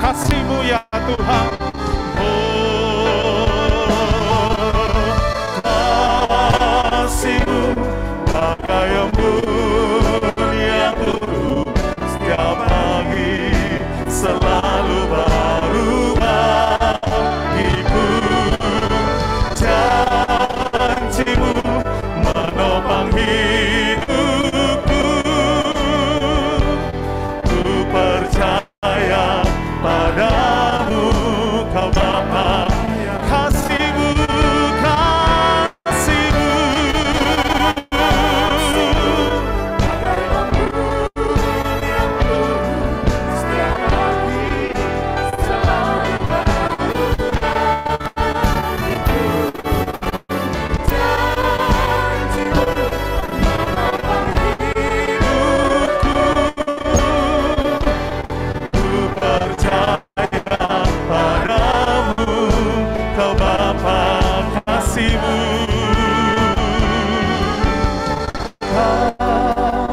kasih-Mu ya Tuhan. Kasih-Mu bagai embun yang turun setiap pagi, selalu baru bagiku. Janji-Mu menopang hidupku. Ku percaya padamu, Kau Bapa. Kasih-Mu,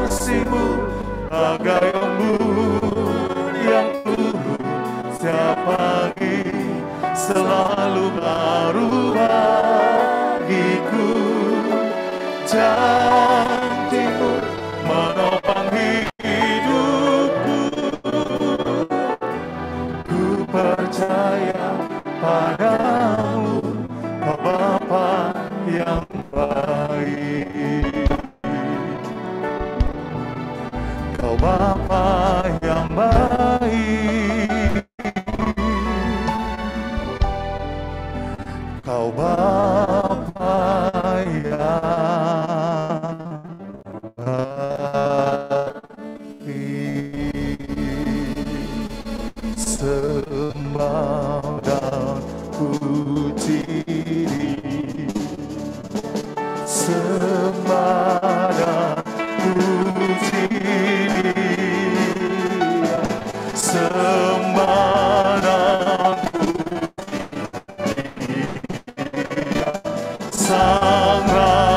kasih-Mu bagai embun yang turun setiap pagi, selalu baru bagiku. Janji-Mu menopang hidupku. Ku percaya padamu, Kau Bapa yang baik. Kau Bapa yang baik. Kau Bapa yang baik. Sembah dan puji diri, sembah dan puji diri, sembah dan puji diri, Sang Raja.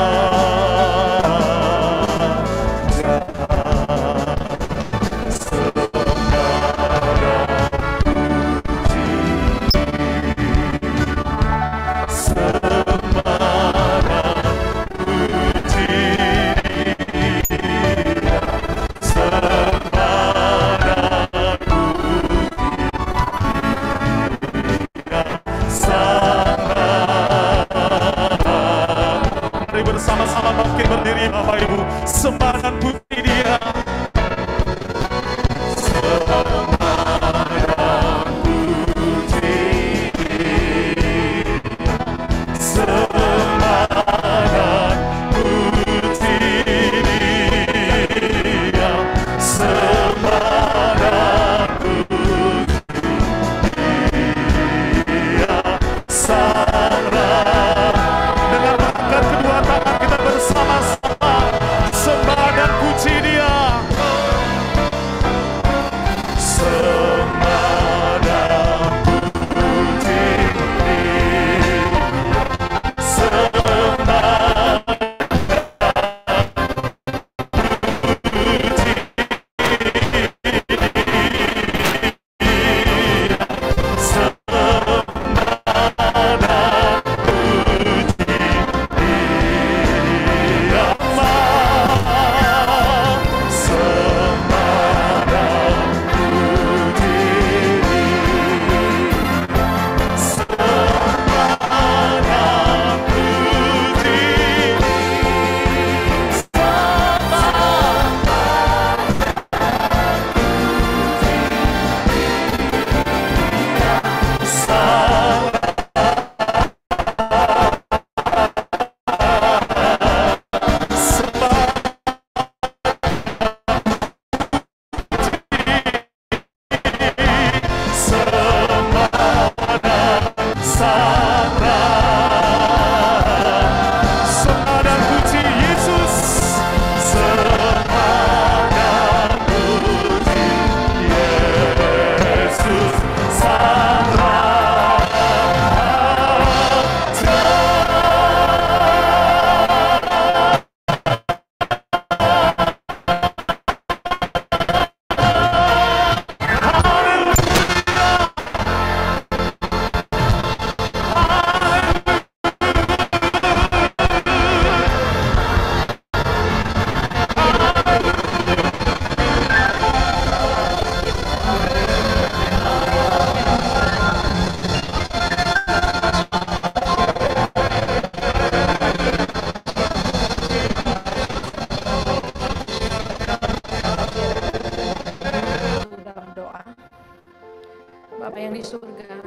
Bapa yang di surga,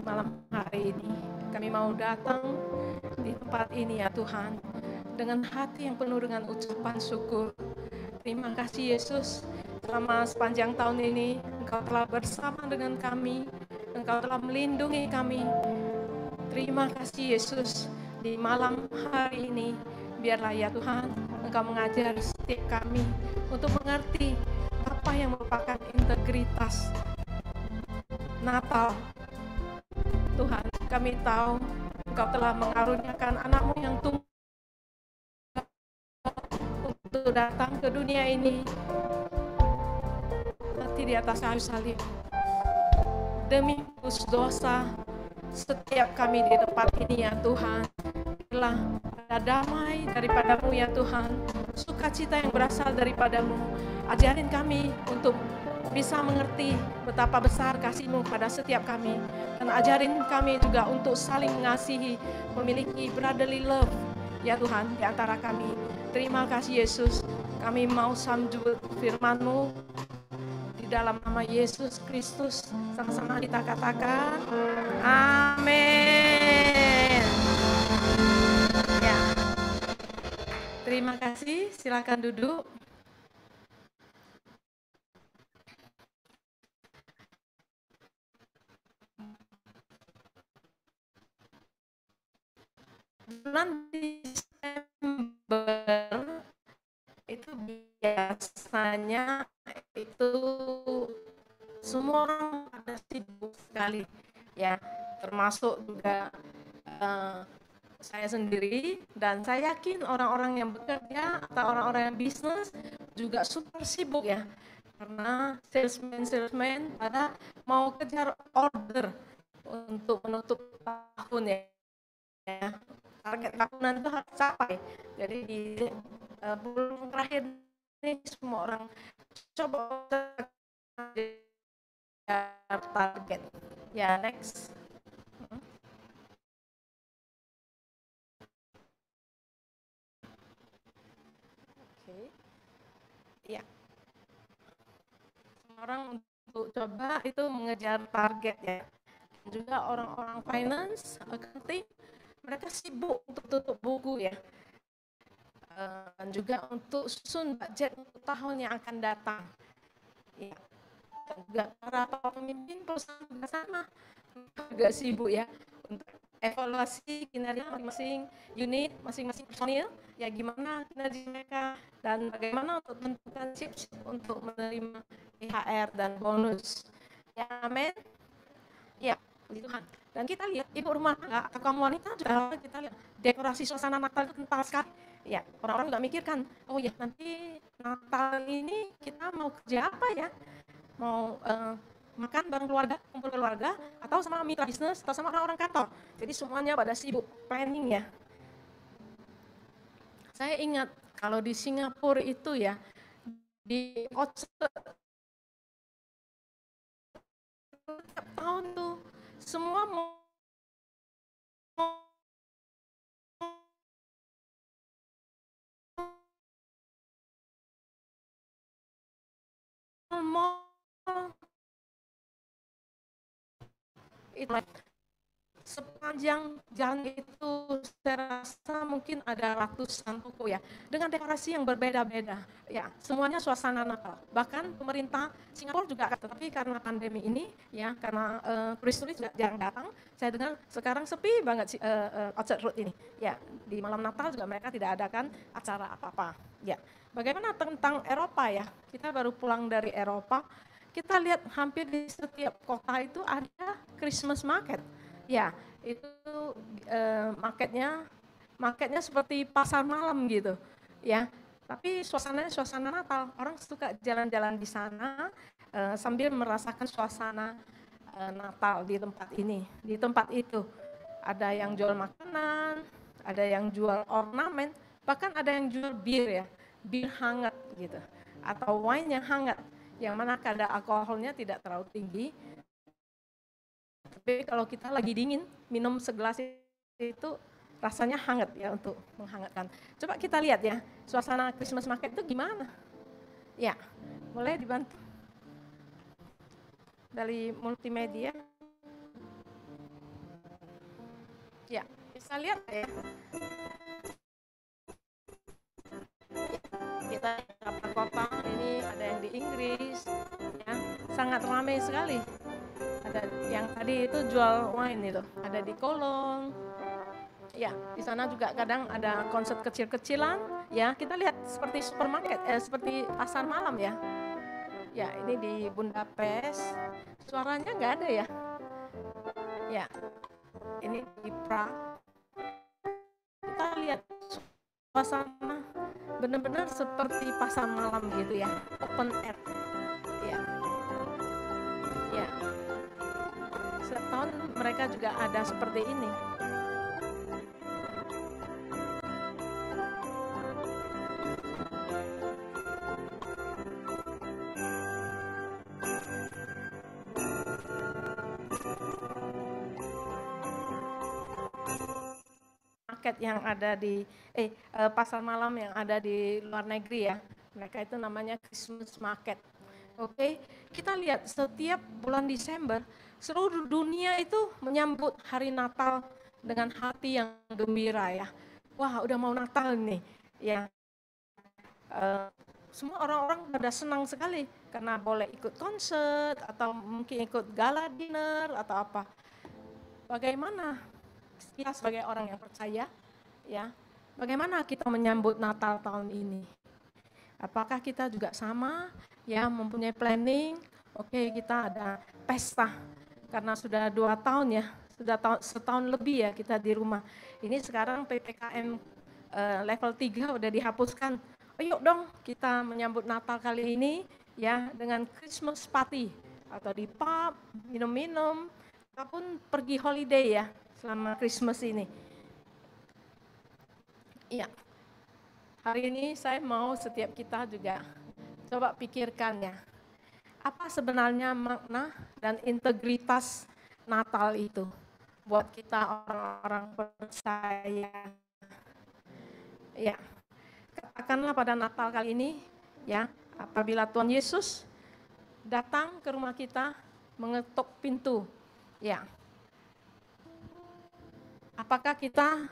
malam hari ini kami mau datang di tempat ini ya Tuhan, dengan hati yang penuh dengan ucapan syukur. Terima kasih Yesus, selama sepanjang tahun ini Engkau telah bersama dengan kami, Engkau telah melindungi kami. Terima kasih Yesus, di malam hari ini biarlah ya Tuhan Engkau mengajar setiap kami untuk mengerti apa yang merupakan integritas Natal. Tuhan, kami tahu Engkau telah mengaruniakan anak-Mu yang tunggal untuk datang ke dunia ini, mati di atas kayu salib demi menebus dosa setiap kami di tempat ini ya Tuhan. Biarlah ada damai daripada-Mu ya Tuhan, sukacita yang berasal daripada-Mu. Ajarin kami untuk bisa mengerti betapa besar kasih-Mu pada setiap kami, dan ajarin kami juga untuk saling mengasihi, memiliki brotherly love ya Tuhan di antara kami. Terima kasih Yesus, kami mau sambut firman-Mu di dalam nama Yesus Kristus. Sama-sama kita katakan amin. Ya. Terima kasih, silakan duduk. Bulan Desember itu biasanya itu semua orang pada sibuk sekali ya, termasuk juga saya sendiri, dan saya yakin orang-orang yang bekerja atau orang-orang yang bisnis juga super sibuk ya, karena salesman pada mau kejar order untuk menutup tahun ya. Target tahunan itu harus capai. Jadi di bulan terakhir ini semua orang coba target. Ya, next. Oke. Ya. Semua orang untuk coba itu mengejar target ya. Juga orang-orang finance, accounting, mereka sibuk untuk tutup buku ya, dan juga untuk susun budget untuk tahun yang akan datang ya. Dan juga para pemimpin perusahaan juga sama, juga sibuk ya untuk evaluasi kinerja masing-masing unit, masing-masing personil ya, gimana kinerja mereka dan bagaimana untuk menentukan chips untuk menerima THR dan bonus ya. Amin ya, puji Tuhan. Dan kita lihat ibu rumah tangga atau kaum wanita juga, kita lihat dekorasi suasana Natal itu kental sekali. Ya, orang-orang juga mikirkan, oh ya nanti Natal ini kita mau kerja apa ya? Mau makan bareng keluarga, kumpul keluarga, atau sama mitra bisnis, atau sama orang-orang kantor. Jadi semuanya pada sibuk planning ya. Saya ingat kalau di Singapura itu ya, di Orchard tiap tahun tuh semua mau itu sepanjang jalan itu saya rasa mungkin ada ratusan toko ya, dengan dekorasi yang berbeda-beda ya, semuanya suasana Natal. Bahkan pemerintah Singapura juga, tetapi karena pandemi ini ya, karena turis-turis juga jarang datang, saya dengar sekarang sepi banget Orchard Road ini ya. Di malam Natal juga mereka tidak adakan acara apa-apa ya. Bagaimana tentang Eropa ya, kita baru pulang dari Eropa, kita lihat hampir di setiap kota itu ada Christmas market. Ya, itu marketnya seperti pasar malam gitu, ya. Tapi suasananya suasana Natal. Orang suka jalan-jalan di sana sambil merasakan suasana Natal di tempat ini, di tempat itu. Ada yang jual makanan, ada yang jual ornamen, bahkan ada yang jual bir ya, bir hangat gitu, atau wine yang hangat, yang mana kadar alkoholnya tidak terlalu tinggi. Tapi kalau kita lagi dingin, minum segelas itu rasanya hangat ya, untuk menghangatkan. Coba kita lihat ya, suasana Christmas market itu gimana? Ya, boleh dibantu. dari multimedia. Ya, bisa lihat ya. Kita beberapa kota ini ada yang di Inggris, ya, sangat ramai sekali. Ada yang tadi itu jual wine itu, ada di Kolong. Ya, di sana juga kadang ada konser kecil-kecilan. Ya, kita lihat seperti supermarket, seperti pasar malam ya. Ya, ini di Budapest. Suaranya nggak ada ya. Ya, ini di Prague. Kita lihat suasana benar-benar seperti pasar malam gitu ya, open air. Ya, ya. Setiap tahun mereka juga ada seperti ini. Market yang ada di pasar malam yang ada di luar negeri ya. Mereka itu namanya Christmas market. Oke, kita lihat setiap bulan Desember seluruh dunia itu menyambut hari Natal dengan hati yang gembira ya. Wah, udah mau Natal nih. Ya. Semua orang-orang pada senang sekali karena boleh ikut konser atau mungkin ikut gala dinner atau apa. Bagaimana kita sebagai orang yang percaya, ya, bagaimana kita menyambut Natal tahun ini? Apakah kita juga sama, ya, mempunyai planning? Oke, kita ada pesta karena sudah 2 tahun ya, sudah setahun lebih ya kita di rumah. Ini sekarang PPKM level 3 udah dihapuskan. Ayo dong kita menyambut Natal kali ini ya dengan Christmas party atau di pub, minum-minum, ataupun pergi holiday ya selama Christmas ini. Iya, hari ini saya mau setiap kita juga coba pikirkan ya, apa sebenarnya makna dan integritas Natal itu buat kita orang-orang percaya. Ya, katakanlah pada Natal kali ini ya, apabila Tuhan Yesus datang ke rumah kita mengetuk pintu, ya, apakah kita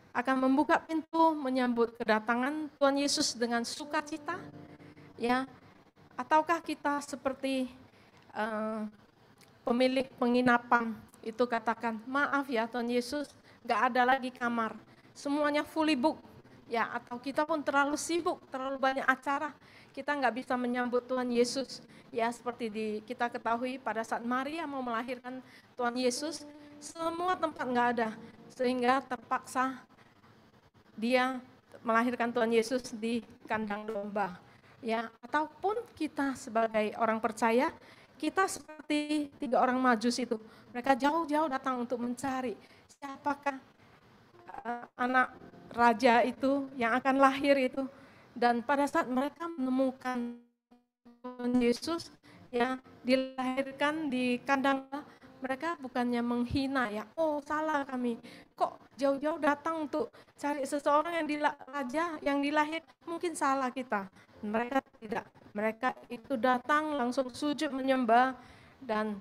akan membuka pintu menyambut kedatangan Tuhan Yesus dengan sukacita, ya, ataukah kita seperti pemilik penginapan itu katakan, maaf ya Tuhan Yesus, nggak ada lagi kamar, semuanya fully book, ya, atau kita pun terlalu sibuk, terlalu banyak acara, kita nggak bisa menyambut Tuhan Yesus, ya, seperti kita ketahui pada saat Maria mau melahirkan Tuhan Yesus, semua tempat nggak ada, sehingga terpaksa dia melahirkan Tuhan Yesus di kandang domba, ya. Ataupun kita sebagai orang percaya, kita seperti 3 orang Majus itu, mereka jauh-jauh datang untuk mencari siapakah anak raja itu yang akan lahir itu, dan pada saat mereka menemukan Tuhan Yesus ya dilahirkan di kandang, mereka bukannya menghina ya, oh salah kami, kok jauh-jauh datang untuk cari seseorang yang raja yang dilahir, mungkin salah kita. Mereka tidak, mereka itu datang langsung sujud menyembah dan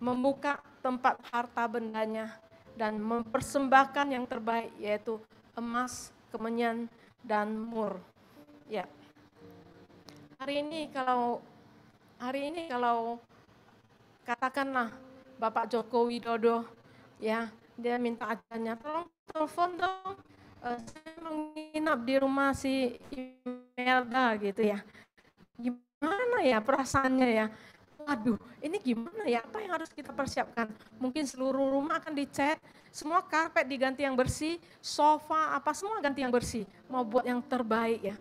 membuka tempat harta bendanya dan mempersembahkan yang terbaik yaitu emas, kemenyan, dan mur. Ya. Hari ini kalau katakanlah Bapak Joko Widodo ya, dia minta ajarannya, tolong telepon dong, saya menginap di rumah si Imelda gitu ya. Gimana ya perasaannya ya? Waduh, ini gimana ya? Apa yang harus kita persiapkan? Mungkin seluruh rumah akan dicat, semua karpet diganti yang bersih, sofa apa semua ganti yang bersih. Mau buat yang terbaik ya.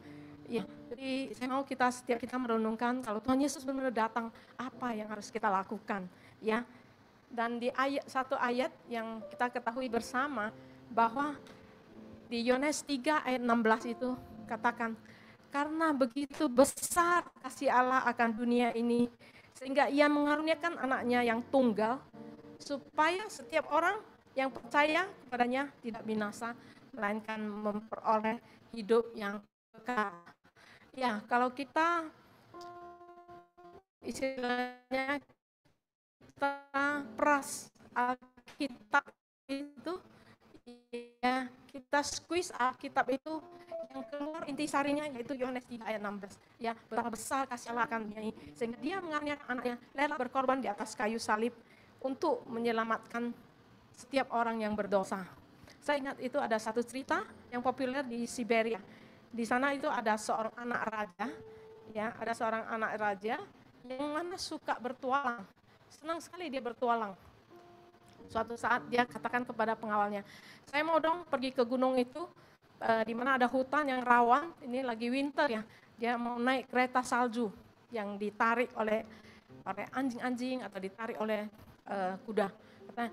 Ya, jadi saya mau setiap kita merenungkan kalau Tuhan Yesus benar-benar datang, apa yang harus kita lakukan, ya. Dan di satu ayat yang kita ketahui bersama bahwa di Yohanes 3 ayat 16 itu katakan, karena begitu besar kasih Allah akan dunia ini, sehingga ia mengaruniakan anaknya yang tunggal, supaya setiap orang yang percaya kepadanya tidak binasa, melainkan memperoleh hidup yang kekal. Ya, kalau kita istilahnya kita peras Alkitab itu, ya, kita squeeze Alkitab itu, yang keluar intisarinya yaitu Yohanes 3 ayat 16. Ya, betapa besar kasih Allah akan dunia ini sehingga dia mengaruniakan anaknya rela berkorban di atas kayu salib untuk menyelamatkan setiap orang yang berdosa. Saya ingat itu ada satu cerita yang populer di Siberia. Di sana itu ada seorang anak raja, ya, ada seorang anak raja yang mana suka bertualang. Senang sekali dia bertualang. Suatu saat dia katakan kepada pengawalnya, saya mau dong pergi ke gunung itu, di mana ada hutan yang rawan, ini lagi winter ya, dia mau naik kereta salju yang ditarik oleh anjing-anjing atau ditarik oleh kuda. Katanya,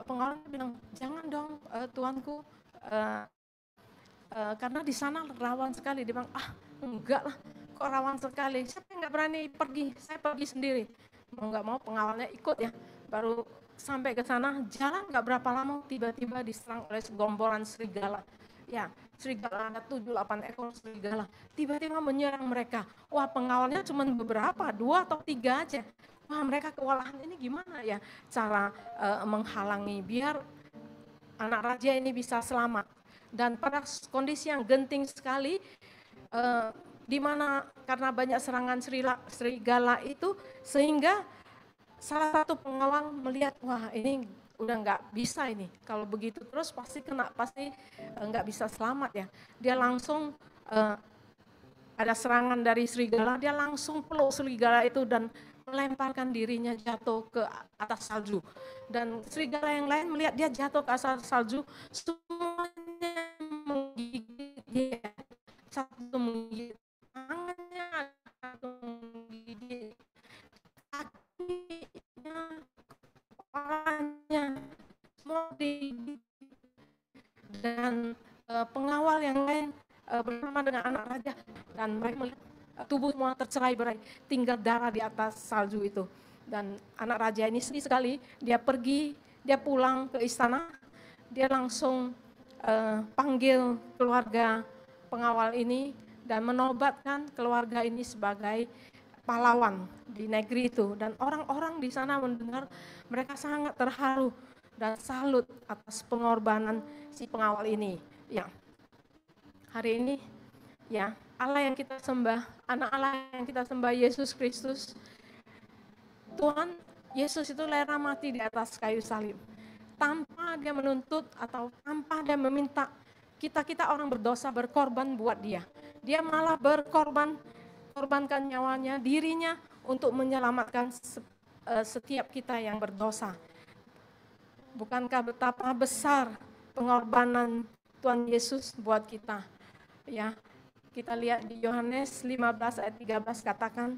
pengawalnya bilang, jangan dong tuanku, karena di sana rawan sekali. Dia bilang, enggak lah, kok rawan sekali, siapa yang nggak berani pergi, saya pergi sendiri. Mau nggak mau pengawalnya ikut ya, baru sampai ke sana, jalan nggak berapa lama, tiba-tiba diserang oleh segombolan serigala. Ya, serigala ada 7-8 ekor serigala, tiba-tiba menyerang mereka. Wah, pengawalnya cuma beberapa, 2 atau 3 aja. Wah, mereka kewalahan, ini gimana ya cara menghalangi biar anak raja ini bisa selamat. Dan pada kondisi yang genting sekali, di mana karena banyak serangan serigala itu, sehingga salah satu pengawal melihat, wah ini udah nggak bisa ini, kalau begitu terus pasti nggak bisa selamat ya. Dia langsung ada serangan dari serigala, dia langsung peluk serigala itu dan melemparkan dirinya jatuh ke atas salju. Dan serigala yang lain melihat dia jatuh ke atas salju, semuanya menggigit dia. Satu menggigit tangannya, satu menggigit kakinya, kepalanya, semua digigit. Dan pengawal yang lain bersama dengan anak raja, dan mereka melihat tubuh semua tercerai-berai, tinggal darah di atas salju itu. Dan anak raja ini sedih sekali, dia pulang ke istana, dia langsung panggil keluarga pengawal ini dan menobatkan keluarga ini sebagai pahlawan di negeri itu. Dan orang-orang di sana mendengar, mereka sangat terharu dan salut atas pengorbanan si pengawal ini. Ya, hari ini ya, Allah yang kita sembah, anak Allah yang kita sembah, Yesus Kristus, Tuhan Yesus itu rela mati di atas kayu salib tanpa dia menuntut atau tanpa dia meminta kita orang berdosa berkorban buat dia. Dia malah korbankan nyawanya, dirinya untuk menyelamatkan setiap kita yang berdosa. Bukankah betapa besar pengorbanan Tuhan Yesus buat kita? Ya, kita lihat di Yohanes 15 ayat 13 katakan,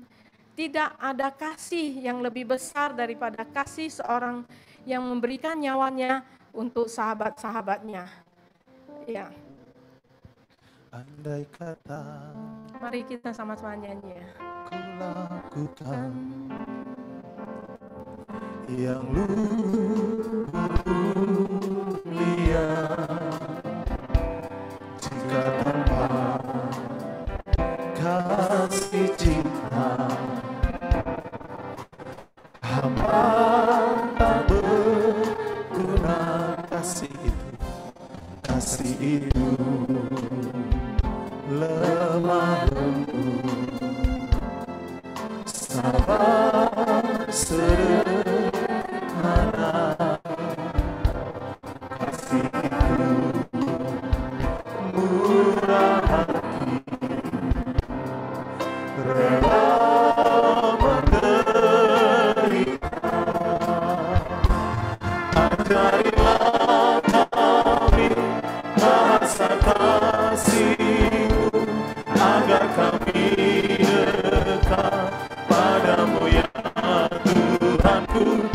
tidak ada kasih yang lebih besar daripada kasih seorang yang memberikan nyawanya untuk sahabat-sahabatnya. Ya. Andai kata, mari kita sama-sama nyanyi ya. ku lakukan yang mulia, jika tanpa kasih cinta hamba tak berguna. Kasih itu lemah lembut, sabar sederhana. Kasih itu murah hati, rela menderita. Ajarilah kami bahasa kasih-Mu, agar kami dekat padamu ya Tuhanku.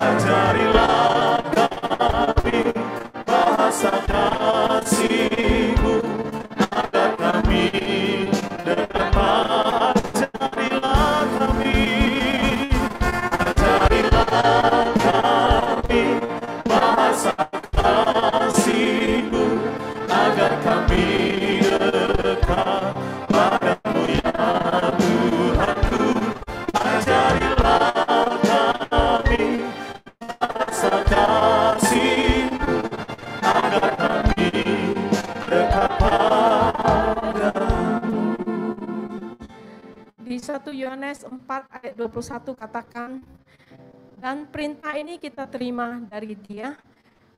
Ajarilah kami bahasa kasih-Mu, agar kami dekat. Ajarilah kami bahasa kasih-Mu, agar kami dekat padamu ya Tuhanku. Ajarilah kami 4 ayat 21 katakan, dan perintah ini kita terima dari Dia,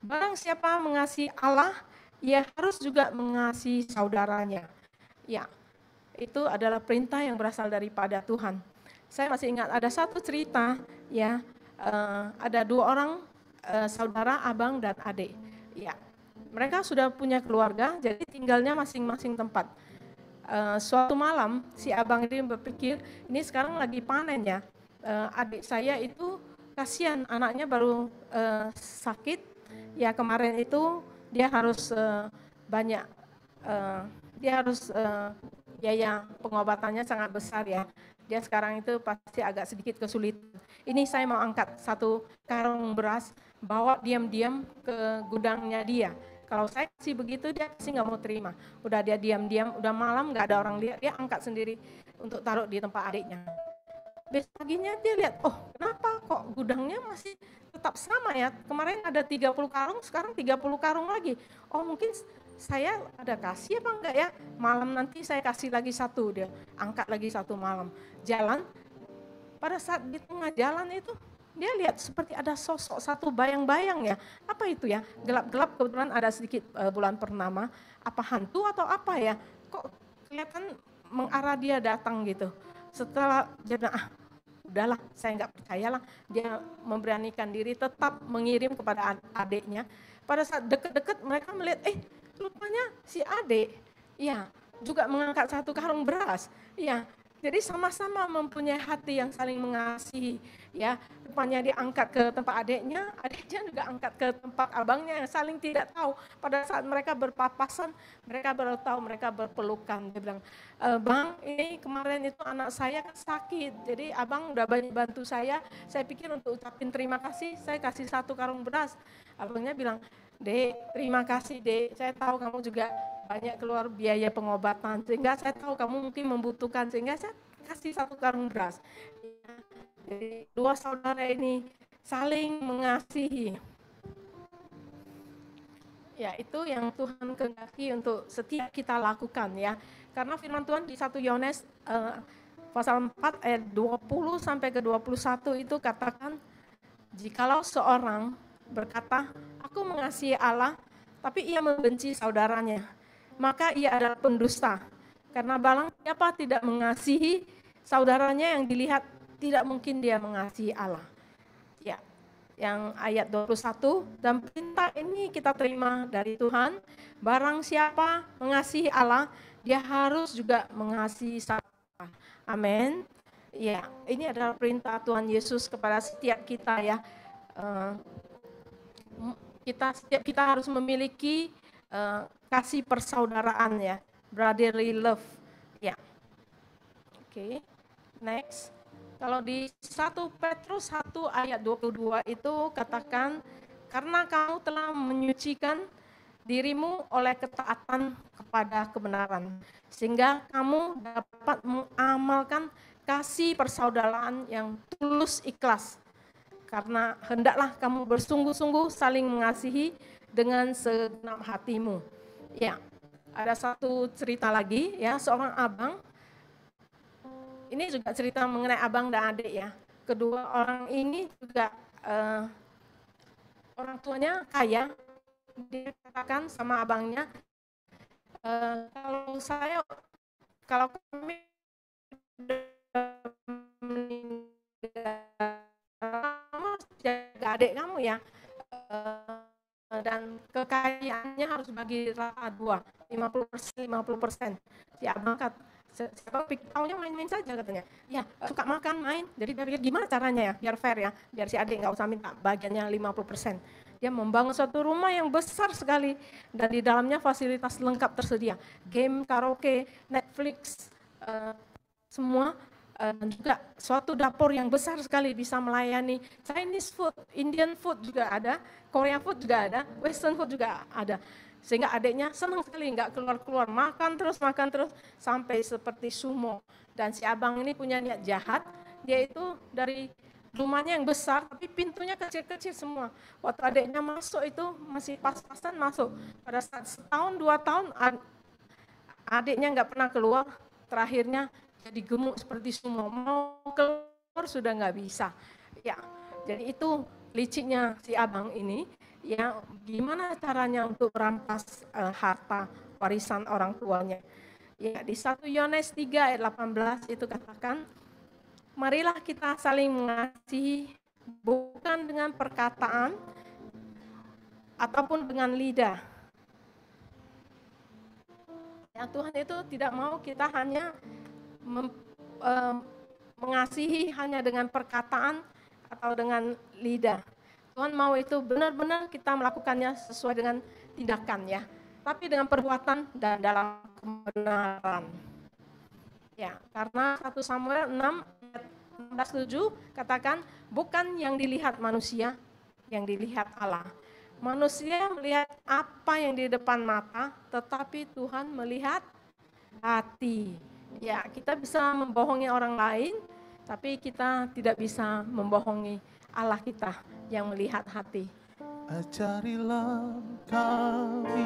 barang siapa mengasihi Allah, ia harus juga mengasihi saudaranya. Ya, itu adalah perintah yang berasal daripada Tuhan. Saya masih ingat ada satu cerita, ya, ada dua orang saudara, abang dan adik. Ya, mereka sudah punya keluarga, jadi tinggalnya masing-masing tempat. Suatu malam si abang ini berpikir, ini sekarang lagi panen ya, adik saya itu kasihan, anaknya baru sakit, ya kemarin itu dia harus banyak, dia harus biaya pengobatannya sangat besar ya. Dia sekarang itu pasti agak sedikit kesulitan. Ini saya mau angkat satu karung beras, bawa diam-diam ke gudangnya dia. Kalau saya kasih begitu, dia pasti nggak mau terima. Udah dia diam-diam, udah malam nggak ada orang lihat, dia angkat sendiri untuk taruh di tempat adiknya. Besok paginya dia lihat, oh kenapa kok gudangnya masih tetap sama ya, kemarin ada 30 karung, sekarang 30 karung lagi. Oh mungkin saya ada kasih apa enggak ya, malam nanti saya kasih lagi satu, dia angkat lagi satu malam. Jalan, pada saat di tengah jalan itu, dia lihat seperti ada sosok satu bayang-bayang ya, apa itu ya, gelap-gelap, kebetulan ada sedikit bulan purnama, apa hantu atau apa ya, kok kelihatan mengarah dia datang gitu. Setelah dia bilang, udahlah saya nggak percayalah, dia memberanikan diri tetap mengirim kepada adiknya. Pada saat deket-deket mereka melihat, rupanya si adik, ya juga mengangkat satu karung beras, ya. Jadi sama-sama mempunyai hati yang saling mengasihi, ya. Rupanya dia angkat ke tempat adiknya juga angkat ke tempat abangnya yang saling tidak tahu. Pada saat mereka berpapasan, mereka baru tahu, mereka berpelukan. Dia bilang, bang, ini kemarin itu anak saya kan sakit, jadi abang udah banyak bantu saya pikir untuk ucapin terima kasih, saya kasih satu karung beras. Abangnya bilang, Dek, terima kasih Dek, saya tahu kamu juga banyak keluar biaya pengobatan, sehingga saya tahu kamu mungkin membutuhkan, sehingga saya kasih satu karung beras. Jadi dua saudara ini saling mengasihi. Ya, itu yang Tuhan kehendaki untuk setiap kita lakukan ya. Karena firman Tuhan di 1 Yohanes pasal 4 ayat 20 sampai ke 21 itu katakan, jikalau seorang berkata, aku mengasihi Allah, tapi ia membenci saudaranya, maka ia adalah pendusta. Karena barang siapa tidak mengasihi saudaranya yang dilihat, tidak mungkin dia mengasihi Allah. Ya, yang ayat 21, dan perintah ini kita terima dari Tuhan, barang siapa mengasihi Allah, dia harus juga mengasihi saudaranya. Amin. Ya, ini adalah perintah Tuhan Yesus kepada setiap kita ya. Setiap kita harus memiliki kasih persaudaraan ya, brotherly love. Ya. Oke. Next. Kalau di 1 Petrus 1 ayat 22 itu katakan, karena kamu telah menyucikan dirimu oleh ketaatan kepada kebenaran, sehingga kamu dapat mengamalkan kasih persaudaraan yang tulus ikhlas. Karena hendaklah kamu bersungguh-sungguh saling mengasihi dengan segenap hatimu. Ya, ada satu cerita lagi ya, seorang abang. Ini juga cerita mengenai abang dan adik ya. Kedua orang ini juga orang tuanya kaya. Dia katakan sama abangnya, kalau kami jaga adik kamu ya, dan kekayaannya harus bagi rata dua, 50%. Si abang kata, siapa pikir taunya main-main saja katanya. Ya, suka makan, main. Jadi dia pikir gimana caranya ya, biar fair ya, biar si adik nggak usah minta bagiannya 50%. Dia membangun suatu rumah yang besar sekali dan di dalamnya fasilitas lengkap tersedia. Game, karaoke, Netflix, semua. Dan juga suatu dapur yang besar sekali bisa melayani Chinese food, Indian food juga ada, Korean food juga ada, Western food juga ada. Sehingga adiknya senang sekali, nggak keluar-keluar, makan terus sampai seperti sumo. Dan si abang ini punya niat jahat, dia itu dari rumahnya yang besar tapi pintunya kecil-kecil semua. Waktu adiknya masuk itu masih pas-pasan masuk. Pada saat setahun 2 tahun adiknya nggak pernah keluar, terakhirnya jadi gemuk seperti sumo, mau keluar sudah nggak bisa. Ya, jadi itu liciknya si abang ini. Ya, gimana caranya untuk merampas harta warisan orang tuanya. Ya, di 1 Yohanes 3 ayat 18 itu katakan, marilah kita saling mengasihi bukan dengan perkataan ataupun dengan lidah. Ya, Tuhan itu tidak mau kita hanya mengasihi hanya dengan perkataan atau dengan lidah. Tuhan mau itu benar-benar kita melakukannya sesuai dengan tindakan ya, tapi dengan perbuatan dan dalam kebenaran. Ya, karena 1 Samuel 6 ayat 16-7 katakan, bukan yang dilihat manusia, yang dilihat Allah. Manusia melihat apa yang di depan mata, tetapi Tuhan melihat hati. Ya, kita bisa membohongi orang lain, tapi kita tidak bisa membohongi Allah kita yang melihat hati. Ajarilah kami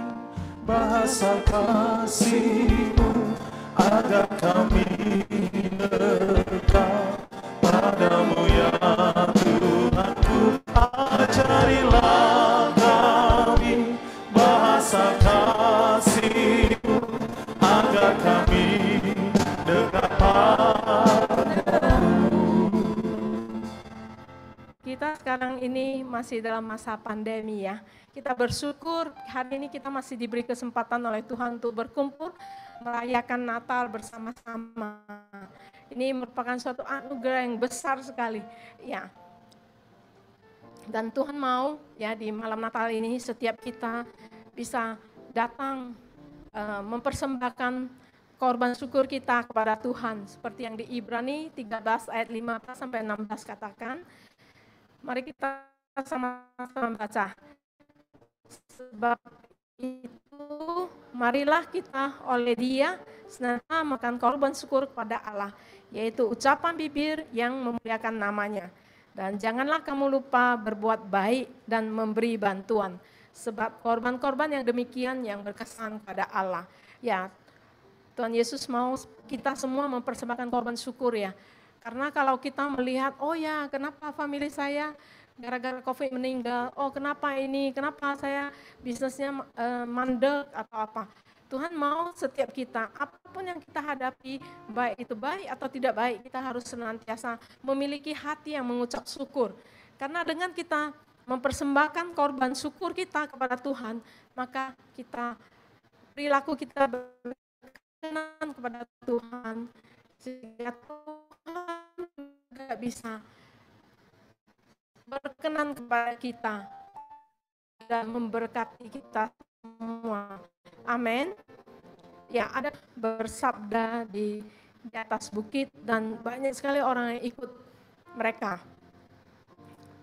bahasa kasih-Mu, agar kami dekat padamu ya Tuhanku. Ajarilah kami bahasa kasih-Mu, agar kami dekat padamu. Kita sekarang ini masih dalam masa pandemi ya. Kita bersyukur hari ini kita masih diberi kesempatan oleh Tuhan untuk berkumpul merayakan Natal bersama-sama. Ini merupakan suatu anugerah yang besar sekali. Ya. Dan Tuhan mau ya di malam Natal ini setiap kita bisa datang mempersembahkan korban syukur kita kepada Tuhan. Seperti yang di Ibrani 13 ayat 15 sampai 16 katakan. Mari kita sama-sama baca. Sebab itu, marilah kita oleh Dia senantiasa makan korban syukur kepada Allah, yaitu ucapan bibir yang memuliakan nama-Nya. Dan janganlah kamu lupa berbuat baik dan memberi bantuan, sebab korban-korban yang demikian yang berkesan pada Allah. Ya, Tuhan Yesus mau kita semua mempersembahkan korban syukur ya. Karena kalau kita melihat, oh ya kenapa famili saya gara-gara COVID meninggal, oh kenapa ini, kenapa saya bisnisnya mandek atau apa. Tuhan mau setiap kita, apapun yang kita hadapi, baik itu baik atau tidak baik, kita harus senantiasa memiliki hati yang mengucap syukur. Karena dengan kita mempersembahkan korban syukur kita kepada Tuhan, maka perilaku kita berkenan kepada Tuhan, sehingga Tuhan tidak bisa berkenan kepada kita dan memberkati kita semua. Amin. Ya, ada bersabda di atas bukit dan banyak sekali orang yang ikut mereka.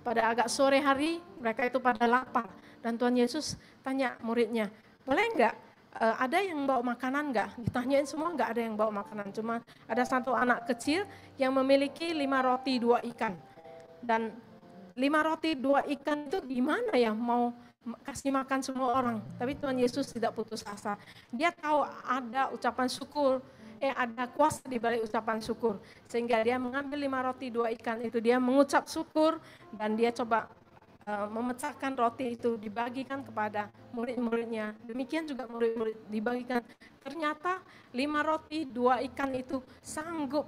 Pada agak sore hari mereka itu pada lapar dan Tuhan Yesus tanya muridnya, boleh enggak? Ada yang bawa makanan enggak? Ditanyain semua enggak ada yang bawa makanan. Cuma ada satu anak kecil yang memiliki 5 roti 2 ikan. Dan 5 roti 2 ikan itu gimana ya mau kasih makan semua orang. Tapi Tuhan Yesus tidak putus asa. Dia tahu ada ucapan syukur, ada kuasa di balik ucapan syukur. Sehingga dia mengambil 5 roti 2 ikan itu, dia mengucap syukur dan dia coba memecahkan roti itu dibagikan kepada murid-muridnya. Demikian juga murid-murid dibagikan. Ternyata 5 roti 2 ikan itu sanggup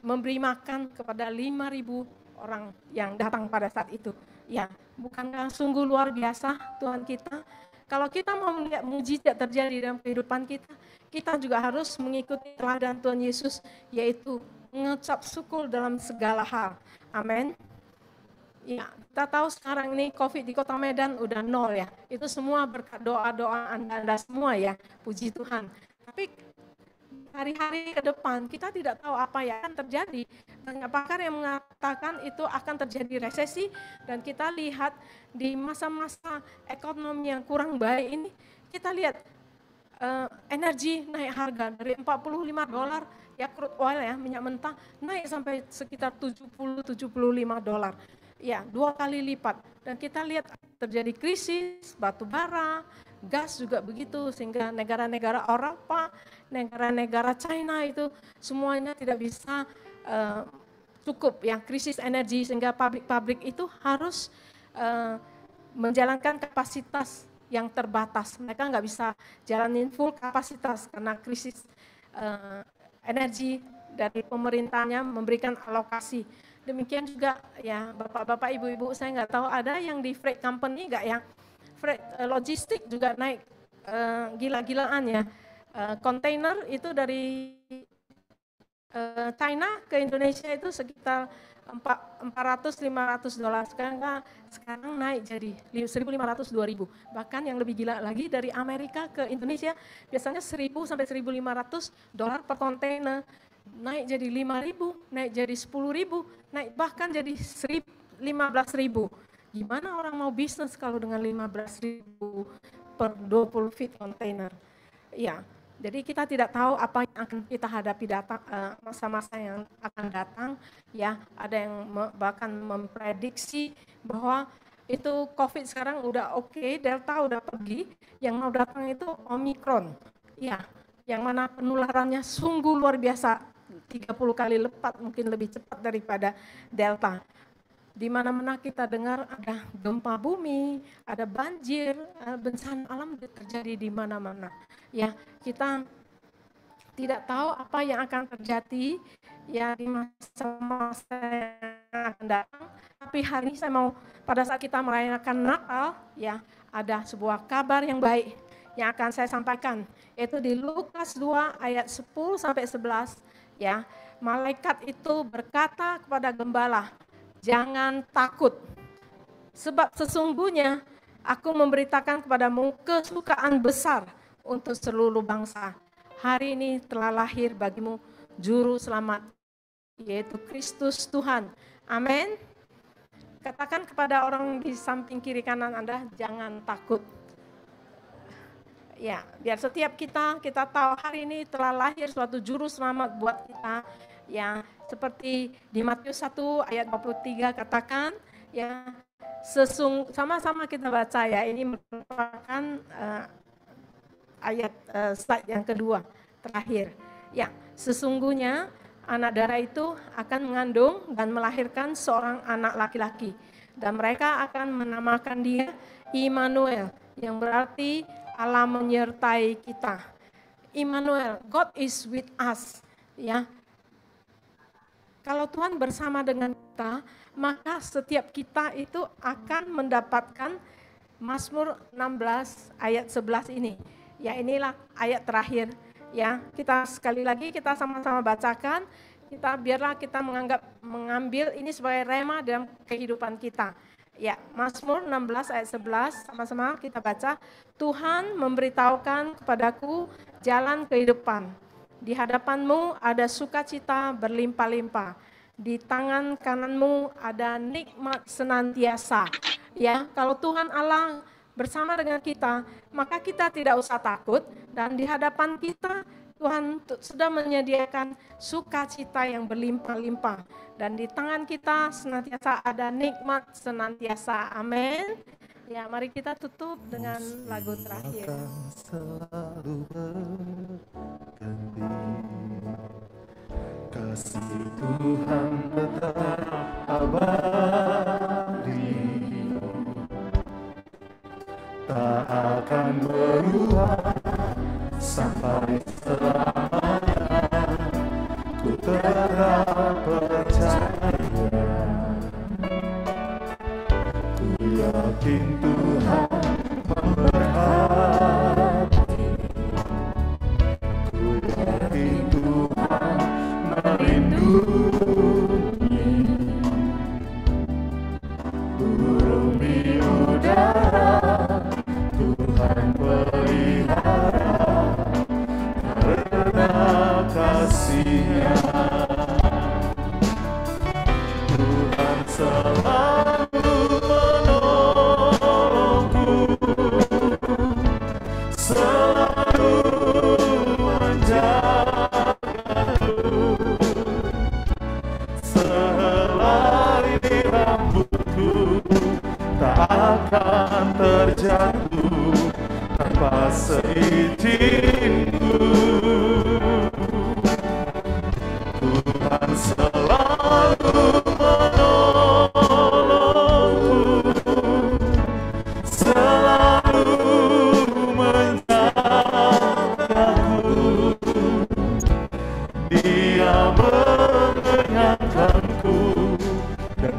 memberi makan kepada 5.000 orang yang datang pada saat itu. Ya, bukankah sungguh luar biasa Tuhan kita? Kalau kita mau melihat mujizat terjadi dalam kehidupan kita, kita juga harus mengikuti teladan Tuhan Yesus, yaitu mengucap syukur dalam segala hal. Amin. Ya, kita tahu sekarang ini COVID di Kota Medan udah 0 ya. Itu semua berkat doa-doa Anda semua ya. Puji Tuhan. Tapi hari-hari ke depan kita tidak tahu apa yang akan terjadi. Banyak pakar yang mengatakan itu akan terjadi resesi dan kita lihat di masa-masa ekonomi yang kurang baik ini, kita lihat energi naik harga dari $45 ya, crude oil ya, minyak mentah naik sampai sekitar $70-75. Ya, 2 kali lipat. Dan kita lihat terjadi krisis batu bara, gas juga begitu, sehingga negara-negara Eropa, negara-negara China itu semuanya tidak bisa cukup ya, krisis energi, sehingga pabrik-pabrik itu harus menjalankan kapasitas yang terbatas. Mereka nggak bisa jalanin full kapasitas karena krisis energi dari pemerintahnya memberikan alokasi. Demikian juga ya bapak-bapak, ibu-ibu, saya nggak tahu ada yang di freight company nggak ya, freight logistik juga naik gila-gilaan ya. Kontainer itu dari China ke Indonesia itu sekitar $400-500. Sekarang naik jadi $1.500-2.000. Bahkan yang lebih gila lagi dari Amerika ke Indonesia biasanya $1.000-1.500 per kontainer. Naik jadi 5.000, naik jadi 10.000, naik bahkan jadi 15.000. Gimana orang mau bisnis kalau dengan 15.000 per 20 feet kontainer? Ya, jadi kita tidak tahu apa yang akan kita hadapi masa-masa yang akan datang. Ya, ada yang bahkan memprediksi bahwa itu COVID sekarang udah oke, Delta udah pergi, yang mau datang itu Omicron. Ya, yang mana penularannya sungguh luar biasa. 30 kali lipat mungkin lebih cepat daripada Delta. Di mana-mana kita dengar ada gempa bumi, ada banjir, bencana alam terjadi di mana-mana. Ya, kita tidak tahu apa yang akan terjadi ya di masa-masa yang akan datang. Tapi hari ini saya mau, pada saat kita merayakan Natal, ya ada sebuah kabar yang baik yang akan saya sampaikan, yaitu di Lukas 2 ayat 10-11. Ya, malaikat itu berkata kepada gembala, jangan takut, sebab sesungguhnya aku memberitakan kepadamu kesukaan besar untuk seluruh bangsa. Hari ini telah lahir bagimu juru selamat, yaitu Kristus Tuhan. Amin. Katakan kepada orang di samping kiri kanan Anda, jangan takut. Ya, biar setiap kita tahu hari ini telah lahir suatu juru selamat buat kita. Ya, seperti di Matius 1 ayat 23 katakan, ya sama-sama kita baca ya, ini merupakan ayat slide yang kedua terakhir. Ya, sesungguhnya anak darah itu akan mengandung dan melahirkan seorang anak laki-laki, dan mereka akan menamakan dia Immanuel, yang berarti Allah menyertai kita. Immanuel, God is with us. Ya, kalau Tuhan bersama dengan kita, maka setiap kita itu akan mendapatkan Mazmur 16 ayat 11 ini. Ya, inilah ayat terakhir. Ya, kita sekali lagi kita sama-sama bacakan. Biarlah kita mengambil ini sebagai rema dalam kehidupan kita. Ya, Mazmur 16 ayat 11, sama-sama kita baca. Tuhan memberitahukan kepadaku jalan kehidupan. Di hadapanmu ada sukacita berlimpah-limpah. Di tangan kananmu ada nikmat senantiasa. Ya, kalau Tuhan Allah bersama dengan kita, maka kita tidak usah takut, dan di hadapan kita Tuhan sudah menyediakan sukacita yang berlimpah-limpah, dan di tangan kita senantiasa ada nikmat senantiasa. Amin. Ya, mari kita tutup dengan lagu terakhir. Selalu berganti, kasih Tuhan tetap abadi, tak akan berubah sampai selamanya. Ku tetap percaya, ku yakin Tuhan memberkati, ku yakin Tuhan melindungi, burung di udara Tuhan pelihara karena kasih-Nya. Tuhan selalu menolongku, selalu menjagaku, sehelai rambutku tak akan terjatuh tanpa seizinku. Tuhan selalu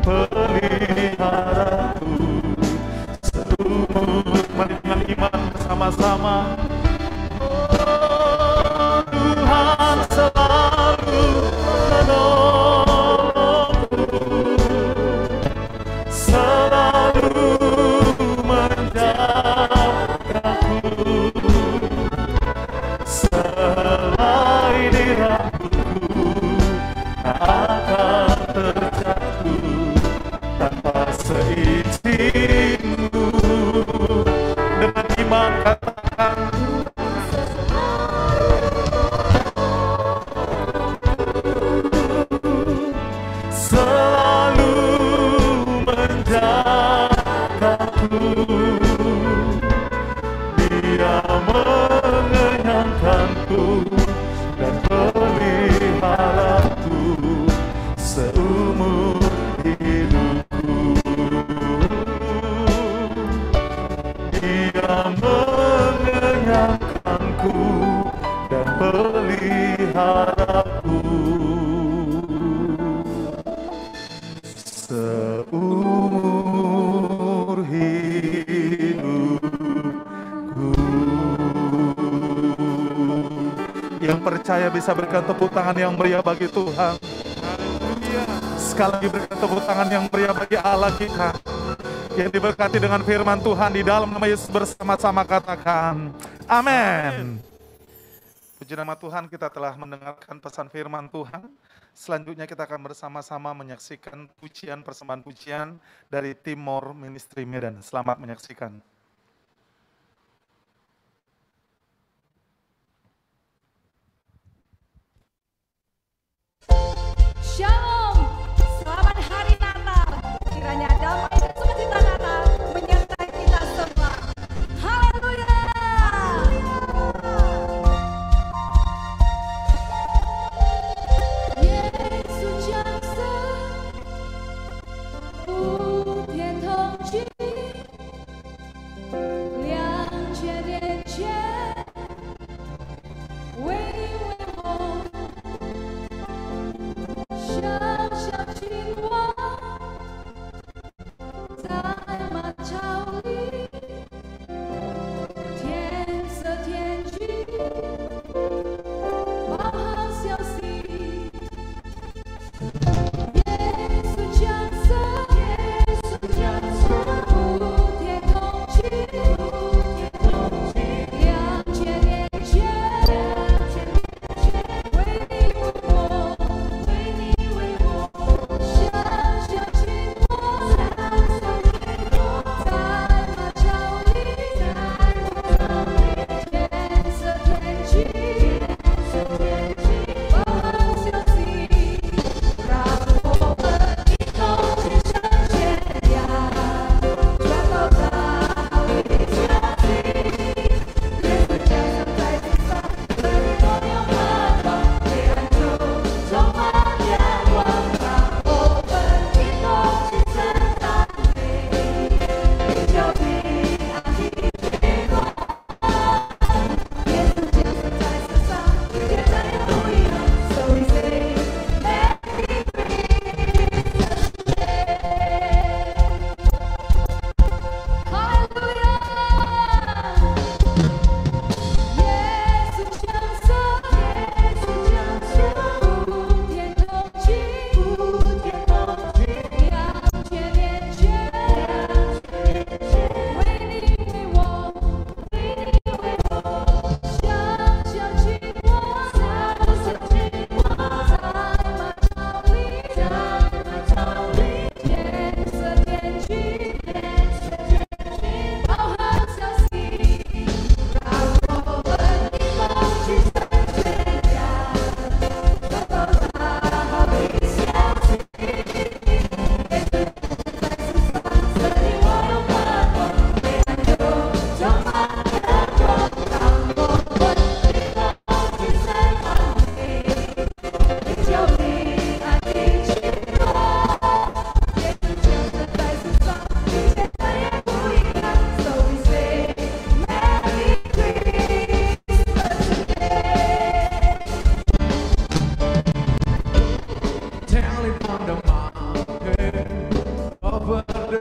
peliharaku seumur. Mari dengan iman bersama-sama. Oh, Tuhan selalu menolongku, selalu menjagaku. Selai dirambutku tak akan terjatuh tanpa seizinku. Dengan iman katakan, selalu menjagaku. Dia mengenyangkanku dan peliharaku seumur hidupku. Dia mengenyangkanku dan peliharaku seumur hidupku. Yang percaya bisa berikan tepuk tangan yang meriah bagi Tuhan. Sekali lagi berikan tepuk tangan yang meriah bagi Allah kita yang diberkati dengan firman Tuhan. Di dalam nama Yesus bersama-sama katakan amin. Puji nama Tuhan, kita telah mendengarkan pesan firman Tuhan. Selanjutnya kita akan bersama-sama menyaksikan pujian, persembahan pujian dari Timor Ministry Medan. Selamat menyaksikan. Shalom, selamat hari Natal. Kiranya damai dan sukacita Natal menyertai kita semua. Haleluya. Yesus降生，不变同居，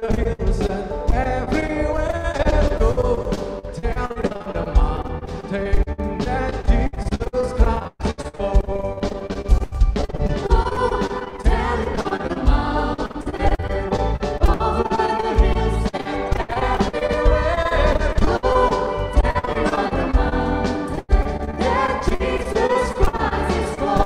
the hills and everywhere I go, tell me on the mountain that Jesus Christ is born. Tell me on the mountain, over the hills and everywhere I go, tell me on the mountain that Jesus Christ is born.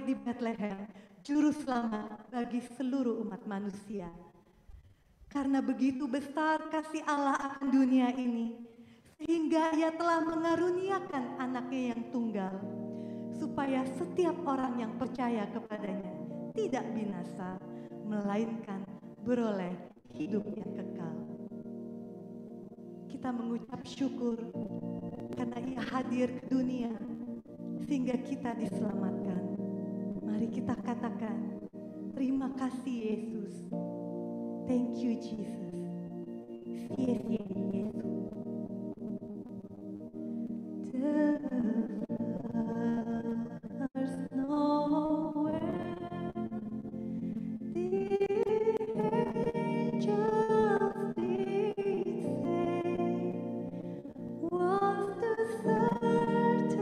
di Bethlehem, juru selamat bagi seluruh umat manusia. Karena begitu besar kasih Allah akan dunia ini, sehingga Ia telah mengaruniakan anaknya yang tunggal, supaya setiap orang yang percaya kepadanya tidak binasa, melainkan beroleh hidup yang kekal. Kita mengucap syukur karena Ia hadir ke dunia, sehingga kita diselamatkan. Mari kita katakan, terima kasih Yesus. Thank you Jesus. Yes, yes, yes. There's nowhere the angels did say was the certain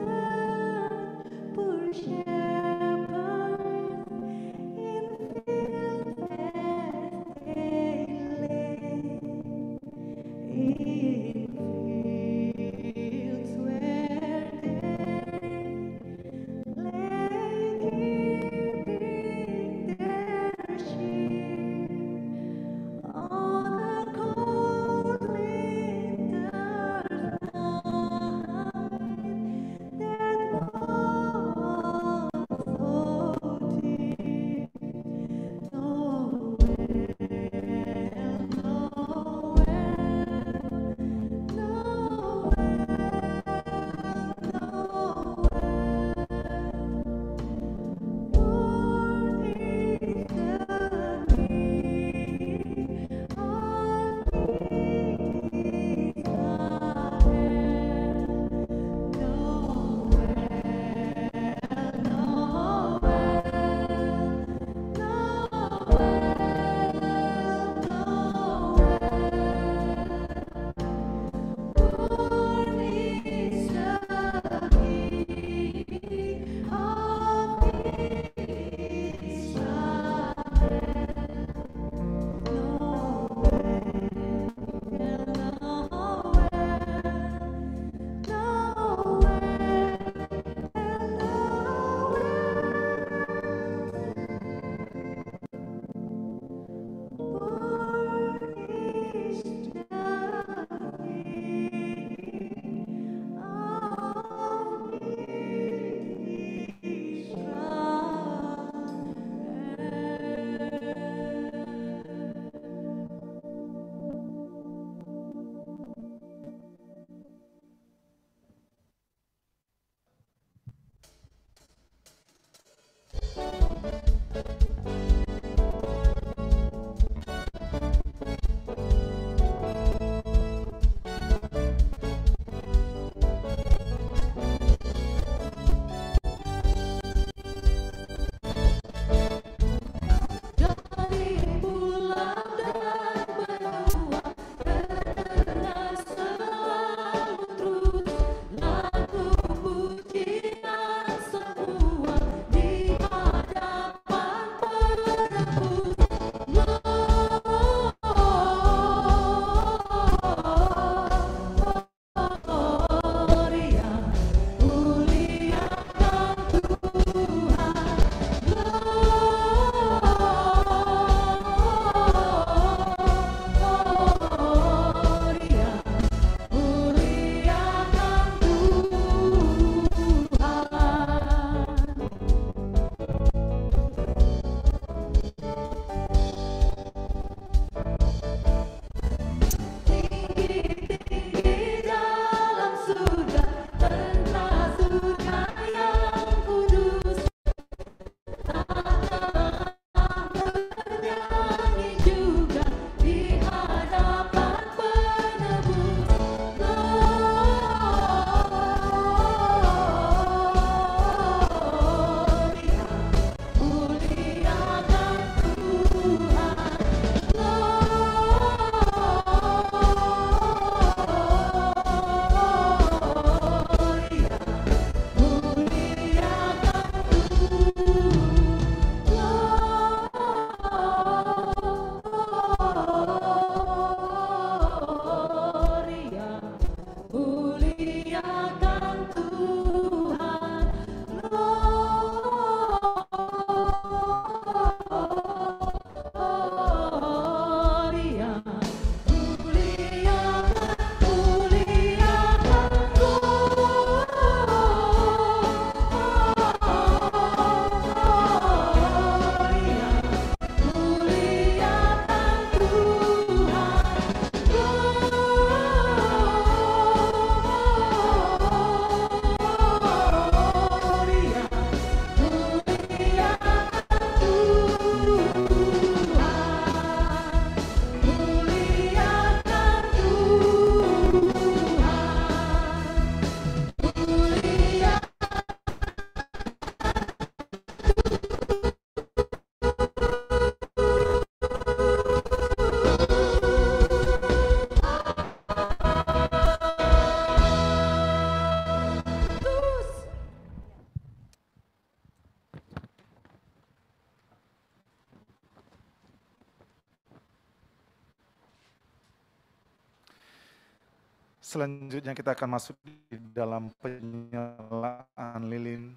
Selanjutnya kita akan masuk di dalam penyalaan lilin.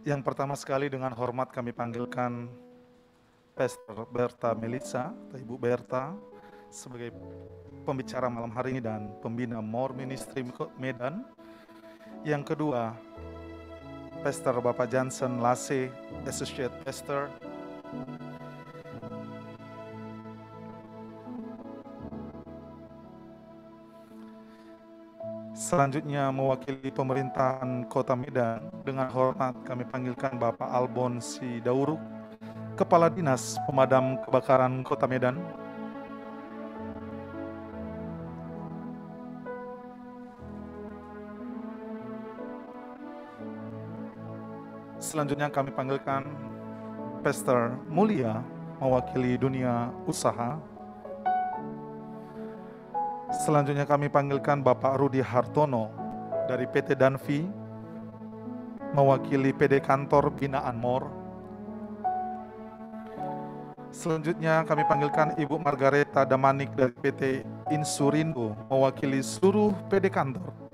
Yang pertama sekali dengan hormat kami panggilkan Pastor Berta Melissa atau Ibu Berta sebagai pembicara malam hari ini dan pembina More Ministry Medan. Yang kedua, Pastor Bapak Johnson Lase, Associate Pastor. Selanjutnya mewakili pemerintahan Kota Medan, dengan hormat kami panggilkan Bapak Albon Sidauruk, Kepala Dinas Pemadam Kebakaran Kota Medan. Selanjutnya kami panggilkan Pastor Mulia mewakili dunia usaha. Selanjutnya kami panggilkan Bapak Rudi Hartono dari PT Danvi mewakili PD Kantor Binaan More. Selanjutnya kami panggilkan Ibu Margareta Damanik dari PT Insurindo mewakili seluruh PD Kantor.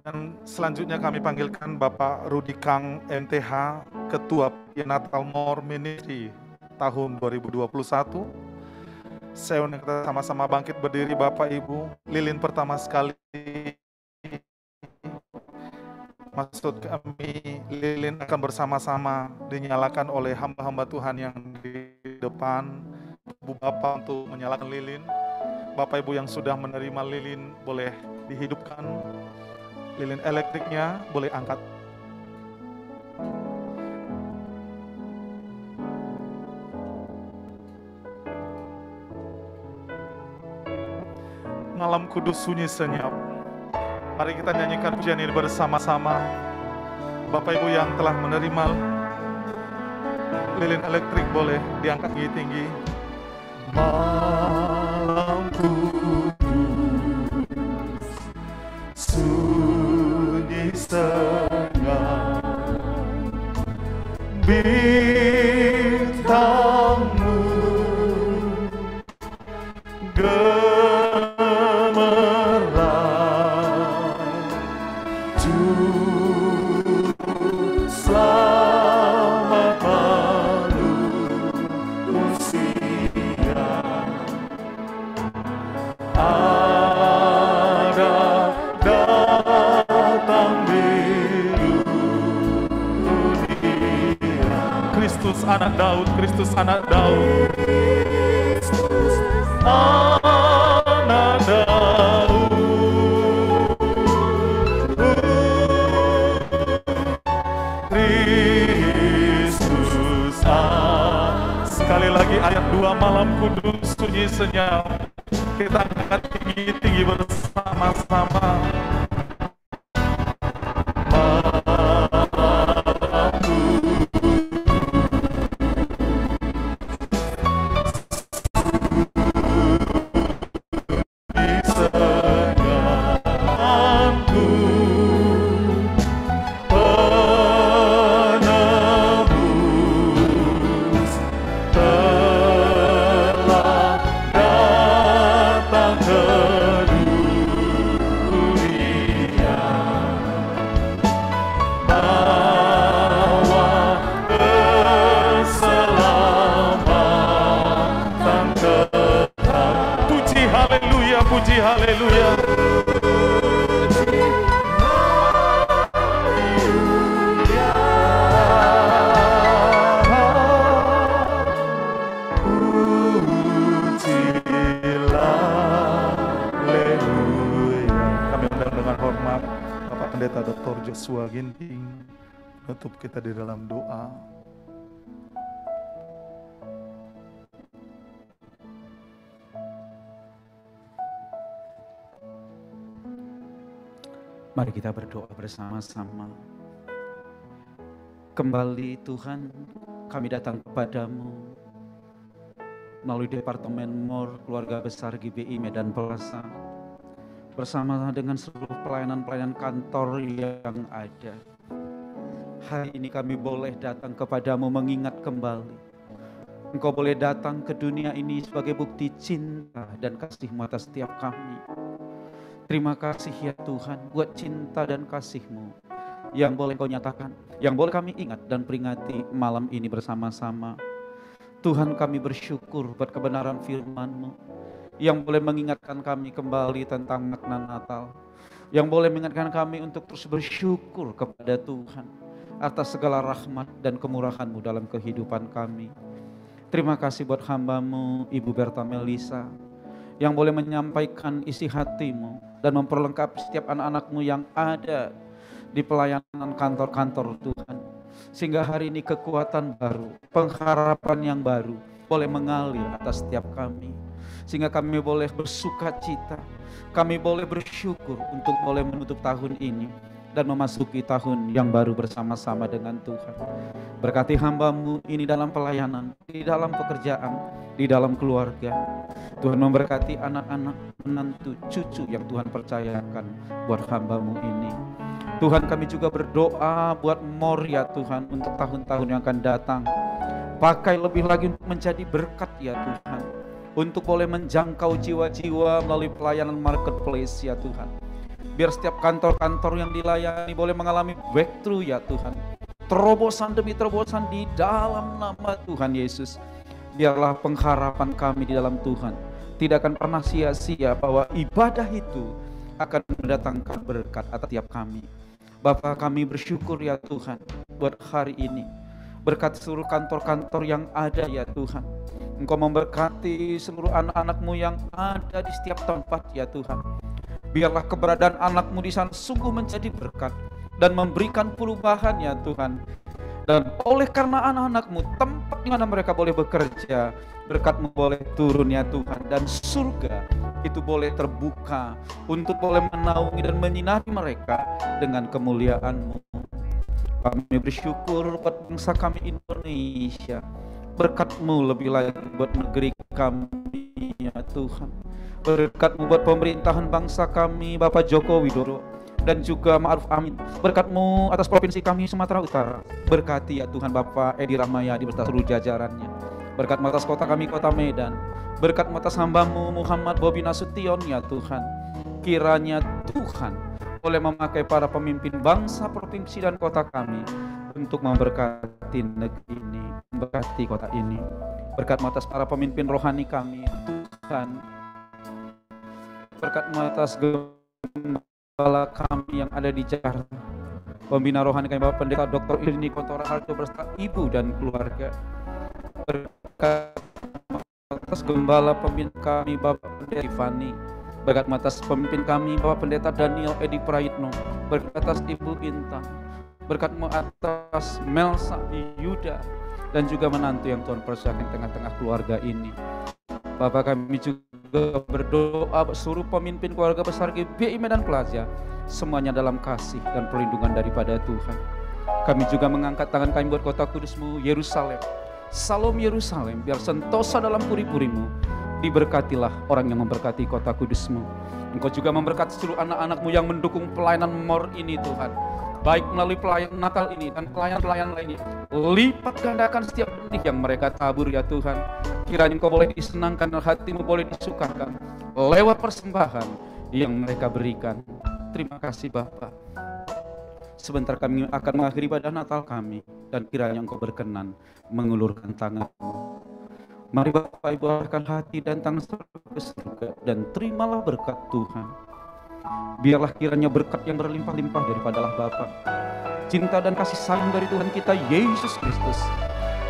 Dan selanjutnya kami panggilkan Bapak Rudi Kang MTH, Ketua Natal More Ministry tahun 2021. Saya undang kita sama-sama bangkit berdiri Bapak Ibu. Lilin pertama sekali, maksud kami lilin akan bersama-sama dinyalakan oleh hamba-hamba Tuhan yang di depan. Bu Bapak untuk menyalakan lilin. Bapak Ibu yang sudah menerima lilin boleh dihidupkan. Lilin elektriknya boleh angkat. Malam kudus sunyi senyap. Mari kita nyanyikan pujian ini bersama-sama. Bapak Ibu yang telah menerima lilin elektrik boleh diangkat tinggi-tinggi. Malam kudus sunyi senyap, bintangmu anak Daud, Kristus anak Daud, anak Daud, Kristus. Sekali lagi ayat 2, malam kudus sunyi senyap. Kita angkat tinggi-tinggi bersama-sama. Puji haleluya. Kami undang dengan hormat Bapak Pendeta Dr. Joshua Ginting menutup kita di dalam doa. Mari kita berdoa bersama-sama. Kembali Tuhan, kami datang kepadamu melalui Departemen More Keluarga Besar GBI Medan Plaza. bersama dengan seluruh pelayanan-pelayanan kantor yang ada. Hari ini kami boleh datang kepadamu mengingat kembali. Engkau boleh datang ke dunia ini sebagai bukti cinta dan kasih-Mu atas setiap kami. Terima kasih ya Tuhan buat cinta dan kasih-Mu yang boleh Kau nyatakan, yang boleh kami ingat dan peringati malam ini bersama-sama. Tuhan, kami bersyukur buat kebenaran firman-Mu yang boleh mengingatkan kami kembali tentang makna Natal, yang boleh mengingatkan kami untuk terus bersyukur kepada Tuhan atas segala rahmat dan kemurahan-Mu dalam kehidupan kami. Terima kasih buat hamba-Mu Ibu Berta Melisa yang boleh menyampaikan isi hati-Mu dan memperlengkapi setiap anak-anak-Mu yang ada di pelayanan kantor-kantor Tuhan. Sehingga hari ini kekuatan baru, pengharapan yang baru boleh mengalir atas setiap kami. Sehingga kami boleh bersuka cita, kami boleh bersyukur untuk boleh menutup tahun ini dan memasuki tahun yang baru bersama-sama dengan Tuhan. Berkati hamba-Mu ini dalam pelayanan, di dalam pekerjaan, di dalam keluarga. Tuhan memberkati anak-anak, menantu, cucu yang Tuhan percayakan buat hamba-Mu ini. Tuhan, kami juga berdoa buat MOR ya Tuhan untuk tahun-tahun yang akan datang. Pakai lebih lagi untuk menjadi berkat ya Tuhan, untuk boleh menjangkau jiwa-jiwa melalui pelayanan marketplace ya Tuhan. Biar setiap kantor-kantor yang dilayani boleh mengalami breakthrough ya Tuhan. Terobosan demi terobosan di dalam nama Tuhan Yesus. Biarlah pengharapan kami di dalam Tuhan tidak akan pernah sia-sia, bahwa ibadah itu akan mendatangkan berkat atas tiap kami. Bapa, kami bersyukur ya Tuhan buat hari ini. Berkati seluruh kantor-kantor yang ada ya Tuhan. Engkau memberkati seluruh anak-anak-Mu yang ada di setiap tempat ya Tuhan. Biarlah keberadaan anak-Mu di sana sungguh menjadi berkat dan memberikan perubahan ya Tuhan. Dan oleh karena anak-anak-Mu, tempat di mana mereka boleh bekerja, berkat-Mu boleh turun ya Tuhan. Dan surga itu boleh terbuka untuk boleh menaungi dan menyinari mereka dengan kemuliaan-Mu. Kami bersyukur buat bangsa kami Indonesia. Berkat-Mu lebih lagi buat negeri kami ya Tuhan. Berkat-Mu buat pemerintahan bangsa kami Bapak Joko Widodo dan juga Ma'ruf Amin. Berkat-Mu atas provinsi kami Sumatera Utara. Berkati ya Tuhan Bapak Edi Rahmayadi beserta seluruh jajarannya. Berkat-Mu atas kota kami Kota Medan. Berkat-Mu atas hamba-Mu Muhammad Bobi Nasution ya Tuhan. Kiranya Tuhan boleh memakai para pemimpin bangsa, provinsi dan kota kami untuk memberkati negeri ini, memberkati kota ini. Berkat-Mu atas para pemimpin rohani kami Tuhan. Berkat-Mu atas gembala kami yang ada di Jakarta, pembina rohani kami Bapak Pendeta Dr. Irni Kontora Harjo beserta ibu dan keluarga. Berkat atas gembala pemimpin kami Bapak Pendeta Ivani. Berkat atas pemimpin kami Bapak Pendeta Daniel Edi Prayitno. Berkat atas Ibu Intan. Berkat-Mu atas Melsa Yuda dan juga menantu yang Tuhan percayakan tengah-tengah keluarga ini. Bapak, kami juga berdoa seluruh pemimpin keluarga besar GBI Medan Plaza semuanya dalam kasih dan perlindungan daripada Tuhan. Kami juga mengangkat tangan kami buat kota kudus-Mu Yerusalem. Salam Yerusalem, biar sentosa dalam puri-puri-Mu. Diberkatilah orang yang memberkati kota kudus-Mu. Engkau juga memberkati seluruh anak-anak-Mu yang mendukung pelayanan MOR ini Tuhan. Baik melalui pelayanan Natal ini dan pelayanan-pelayanan lainnya. Lipat gandakan setiap benih yang mereka tabur ya Tuhan. Kiranya Engkau boleh disenangkan dan hati-Mu boleh disukakan lewat persembahan yang mereka berikan. Terima kasih Bapa. Sebentar kami akan mengakhiri ibadah Natal kami, dan kiranya Engkau berkenan mengulurkan tangan-Mu. Mari Bapak Ibu arahkan hati dan tangan ke surga dan terimalah berkat Tuhan. Biarlah kiranya berkat yang berlimpah-limpah daripadalah Bapa, cinta dan kasih sayang dari Tuhan kita Yesus Kristus,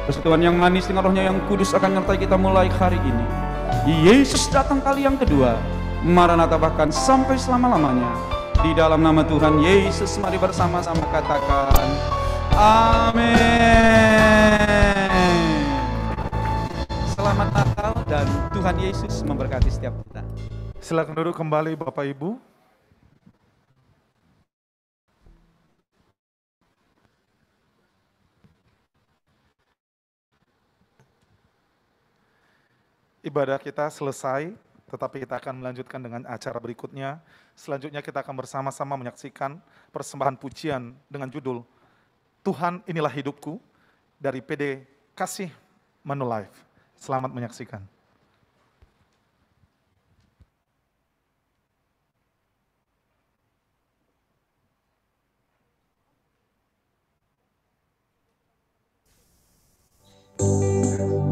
persekutuan yang manis dengan Roh-Nya yang kudus akan menyertai kita mulai hari ini. Yesus datang kali yang kedua. Maranatha, bahkan sampai selama-lamanya. Di dalam nama Tuhan Yesus mari bersama-sama katakan amin. Selamat Natal dan Tuhan Yesus memberkati setiap kita. Silakan duduk kembali Bapak Ibu. Ibadah kita selesai. tetapi kita akan melanjutkan dengan acara berikutnya. Selanjutnya kita akan bersama-sama menyaksikan persembahan pujian dengan judul Tuhan Inilah Hidupku dari PD Kasih Manulife. Selamat menyaksikan. Terang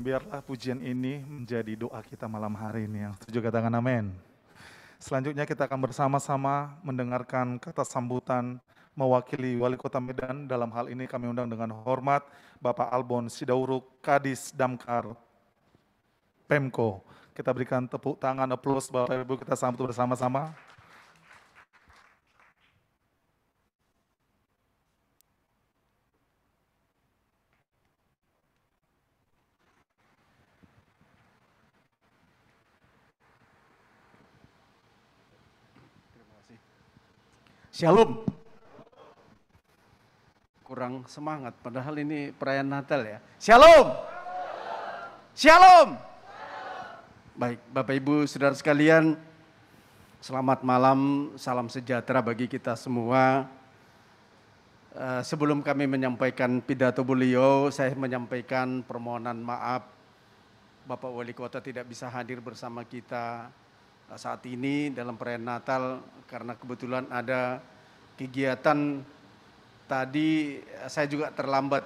biarlah pujian ini menjadi doa kita malam hari ini. Yang setuju katakan amin. Selanjutnya kita akan bersama-sama mendengarkan kata sambutan mewakili Wali Kota Medan. Dalam hal ini kami undang dengan hormat Bapak Albon Sidauruk, Kadis Damkar Pemko. Kita berikan tepuk tangan, aplaus Bapak Ibu, kita sambut bersama-sama. Shalom. Kurang semangat, padahal ini perayaan Natal ya. Shalom. Shalom. Baik, Bapak Ibu, Saudara sekalian, selamat malam, salam sejahtera bagi kita semua. Sebelum kami menyampaikan pidato beliau, saya menyampaikan permohonan maaf. Bapak Wali Kota tidak bisa hadir bersama kita saat ini dalam perayaan Natal karena kebetulan ada kegiatan. Tadi saya juga terlambat,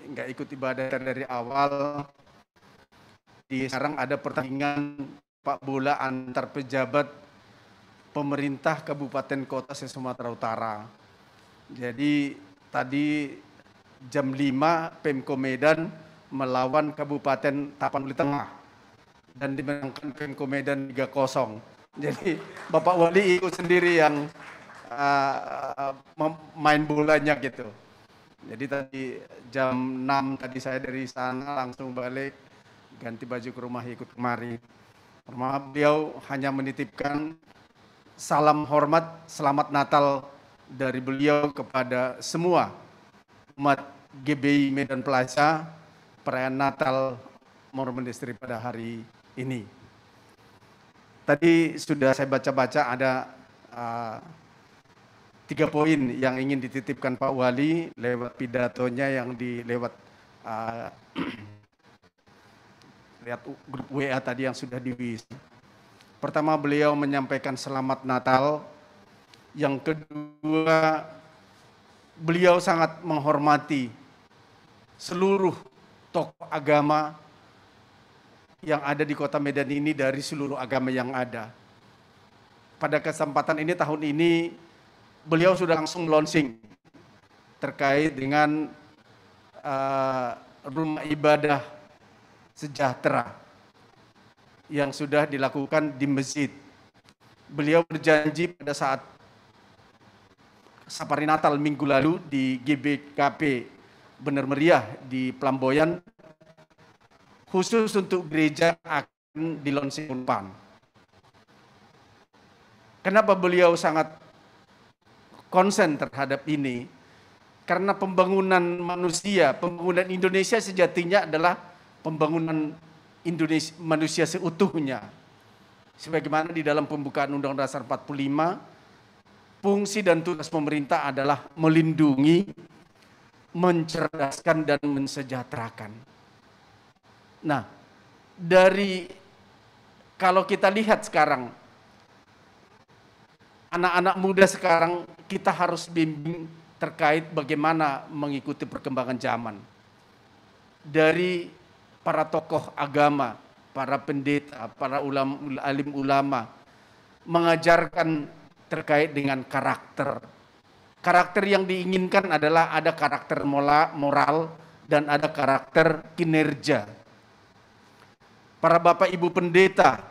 nggak ikut ibadah dari awal. Sekarang ada pertandingan sepak bola antar pejabat pemerintah kabupaten kota se-Sumatera Utara. Jadi tadi jam 5 Pemko Medan melawan Kabupaten Tapanuli Tengah dan dimenangkan Pemko Medan 3-0. Jadi Bapak Wali ikut sendiri yang main bolanya gitu. Jadi tadi jam 6 tadi saya dari sana langsung balik, ganti baju ke rumah ikut kemari. Maaf, beliau hanya menitipkan salam hormat, selamat Natal dari beliau kepada semua umat GBI Medan Plaza, perayaan Natal Monumen Istri pada hari ini. Tadi sudah saya baca-baca ada 3 poin yang ingin dititipkan Pak Wali lewat pidatonya yang lewat lihat grup WA tadi yang sudah diwis. Pertama, beliau menyampaikan selamat Natal. Yang kedua, beliau sangat menghormati seluruh tokoh agama yang ada di Kota Medan ini dari seluruh agama yang ada. Pada kesempatan ini, tahun ini, beliau sudah langsung launching terkait dengan rumah ibadah sejahtera yang sudah dilakukan di masjid. Beliau berjanji pada saat Safari Natal minggu lalu di GBKP Bener Meriah di Pelamboyan, khusus untuk gereja akan dilonsing Unpan. Kenapa beliau sangat konsen terhadap ini? Karena pembangunan manusia, pembangunan Indonesia sejatinya adalah pembangunan Indonesia manusia seutuhnya. Sebagaimana di dalam pembukaan Undang-Undang Dasar 45, fungsi dan tugas pemerintah adalah melindungi, mencerdaskan dan mensejahterakan. Nah, kalau kita lihat sekarang, anak-anak muda sekarang kita harus bimbing terkait bagaimana mengikuti perkembangan zaman. Dari para tokoh agama, para pendeta, para alim ulama, mengajarkan terkait dengan karakter. Karakter yang diinginkan adalah ada karakter moral dan ada karakter kinerja. Para bapak ibu pendeta,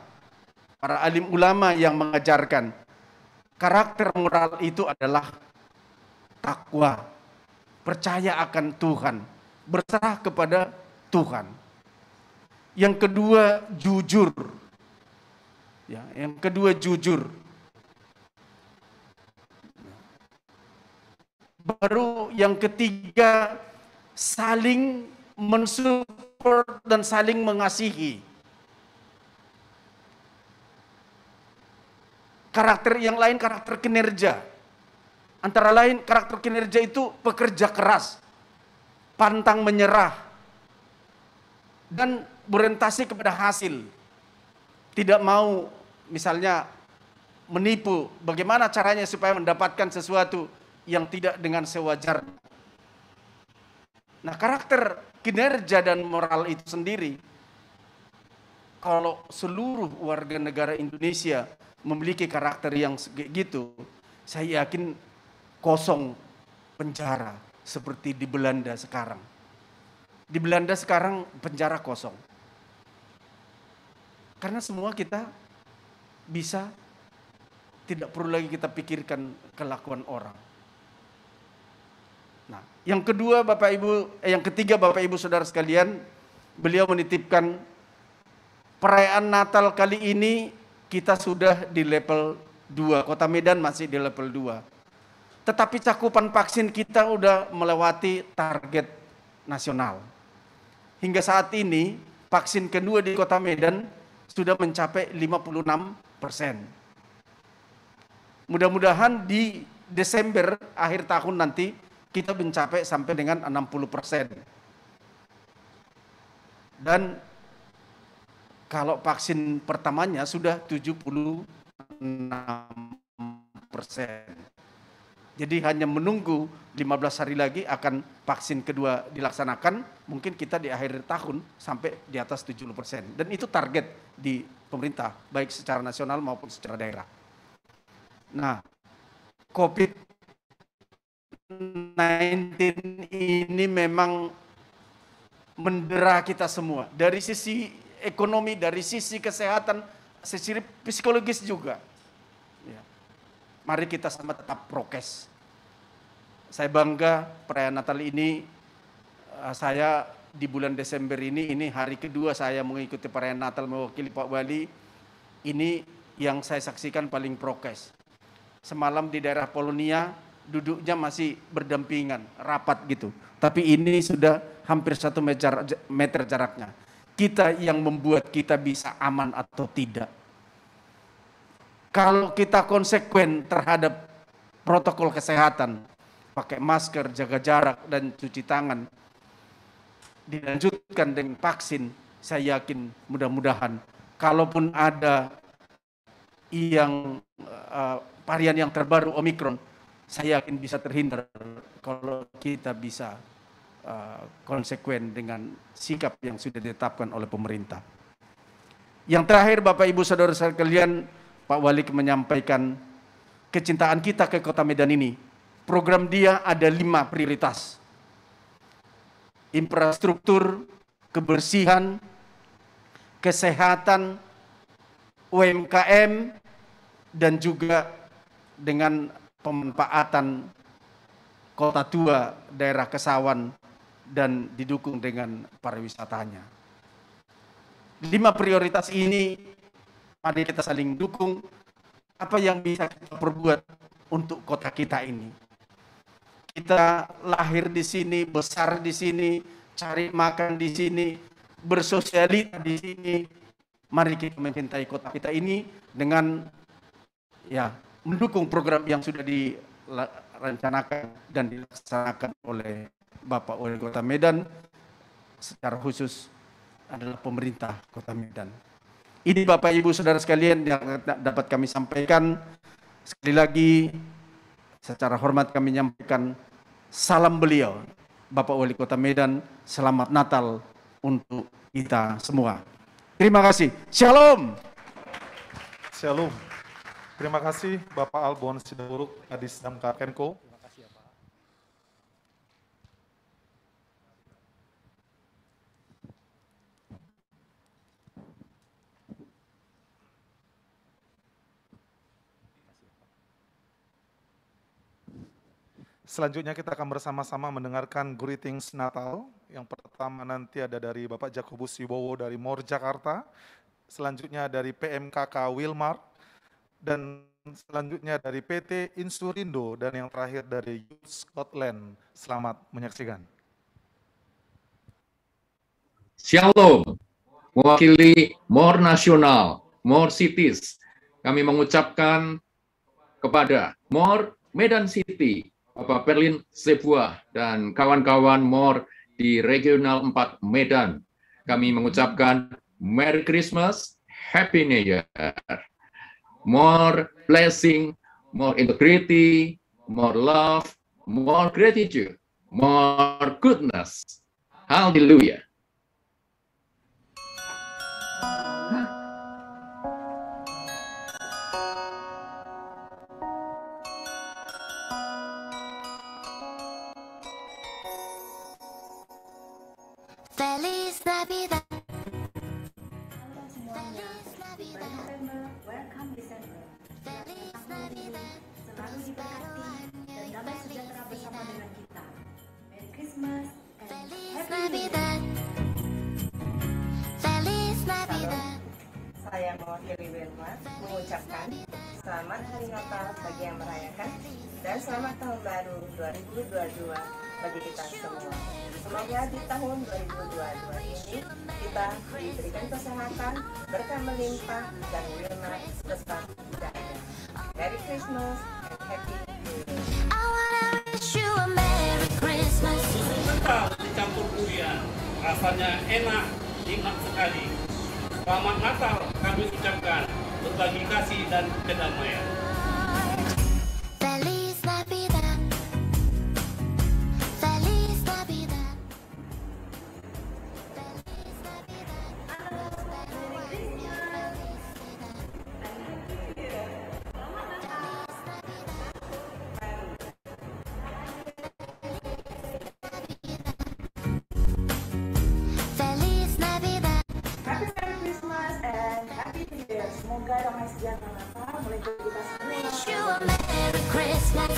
para alim ulama yang mengajarkan karakter moral itu adalah takwa, percaya akan Tuhan, berserah kepada Tuhan. Yang kedua, jujur. Ya, yang kedua, jujur. Baru yang ketiga, saling mensupport dan saling mengasihi. Karakter yang lain karakter kinerja. Antara lain karakter kinerja itu pekerja keras, pantang menyerah, dan berorientasi kepada hasil. Tidak mau misalnya menipu, bagaimana caranya supaya mendapatkan sesuatu yang tidak dengan sewajarnya. Nah, karakter kinerja dan moral itu sendiri kalau seluruh warga negara Indonesia memiliki karakter yang gitu, saya yakin kosong penjara seperti di Belanda sekarang. Di Belanda sekarang penjara kosong. Karena semua kita bisa, tidak perlu lagi kita pikirkan kelakuan orang. Nah, yang kedua yang ketiga Bapak Ibu Saudara sekalian, beliau menitipkan perayaan Natal kali ini kita sudah di level 2, Kota Medan masih di level 2. Tetapi cakupan vaksin kita udah melewati target nasional. Hingga saat ini vaksin kedua di Kota Medan sudah mencapai 56%. Mudah-mudahan di Desember akhir tahun nanti kita mencapai sampai dengan 60%. Dan kalau vaksin pertamanya sudah 76%. Jadi hanya menunggu 15 hari lagi akan vaksin kedua dilaksanakan. Mungkin kita di akhir tahun sampai di atas 70%. Dan itu target di pemerintah, baik secara nasional maupun secara daerah. Nah, COVID-19 ini memang mendera kita semua. Dari sisi ekonomi, dari sisi kesehatan, sisi psikologis juga. Ya. Mari kita sama tetap prokes. Saya bangga perayaan Natal ini, saya di bulan Desember ini hari kedua saya mengikuti perayaan Natal mewakili Pak Wali. Ini yang saya saksikan paling prokes. Semalam di daerah Polonia duduknya masih berdampingan, rapat gitu. Tapi ini sudah hampir 1 meter jaraknya. Kita yang membuat kita bisa aman atau tidak. Kalau kita konsekuen terhadap protokol kesehatan, pakai masker, jaga jarak, dan cuci tangan, dilanjutkan dengan vaksin, saya yakin mudah-mudahan kalaupun ada yang varian yang terbaru Omikron, saya yakin bisa terhindar kalau kita bisa konsekuen dengan sikap yang sudah ditetapkan oleh pemerintah. Yang terakhir Bapak Ibu Saudara sekalian, Pak Wali menyampaikan kecintaan kita ke Kota Medan ini. Program dia ada 5 prioritas. Infrastruktur, kebersihan, kesehatan, UMKM, dan juga dengan pemanfaatan kota tua daerah Kesawan dan didukung dengan pariwisatanya. 5 prioritas ini mari kita saling dukung. Apa yang bisa kita perbuat untuk kota kita ini? Kita lahir di sini, besar di sini, cari makan di sini, bersosialita di sini. Mari kita mencintai kota kita ini dengan mendukung program yang sudah direncanakan dan dilaksanakan oleh Bapak Wali Kota Medan, secara khusus adalah pemerintah Kota Medan. Ini Bapak Ibu Saudara sekalian yang dapat kami sampaikan. Sekali lagi secara hormat kami menyampaikan salam beliau, Bapak Wali Kota Medan, selamat Natal untuk kita semua. Terima kasih. Shalom. Shalom. Terima kasih Bapak Albon Sidaburuk, Kadis Damkar Kenko. Selanjutnya kita akan bersama-sama mendengarkan greetings Natal. Yang pertama nanti ada dari Bapak Jakobus Wibowo dari MOR Jakarta. Selanjutnya dari PMKK Wilmar. Dan selanjutnya dari PT Insurindo. Dan yang terakhir dari Youth Scotland. Selamat menyaksikan. Shalom, mewakili MOR Nasional, MOR Cities. Kami mengucapkan kepada MOR Medan City, Bapak Perlin Sebuah dan kawan-kawan MOR di Regional 4 Medan. Kami mengucapkan Merry Christmas, Happy New Year. More blessing, more integrity, more love, more gratitude, more goodness. Hallelujah. Navidad. Halo semuanya, welcome December. Selalu diberkati dan damai sejahtera bersama dengan kita. Merry Christmas and Happy New Year. Feliz Navidad. Saya mewakili Wilma mengucapkan selamat Hari Natal bagi yang merayakan dan selamat Tahun Baru 2022 bagi kita semua. Semoga di tahun 2022 ini kita diberikan kesehatan, berkah melimpah, dan Wilma tetap jaya. Merry Christmas and Happy New Year. I wanna wish you a Merry Christmas. Kental dicampur durian, rasanya enak, nikmat sekali. Selamat Natal kami ucapkan, berbagi kasih dan kedamaian. Feliz Navidad. Feliz Navidad. Feliz Navidad. Feliz Navidad. Happy Merry Christmas and Happy New Year. Semoga damai sejahtera Natal melingkupi kita semua. Wish you a Merry Christmas.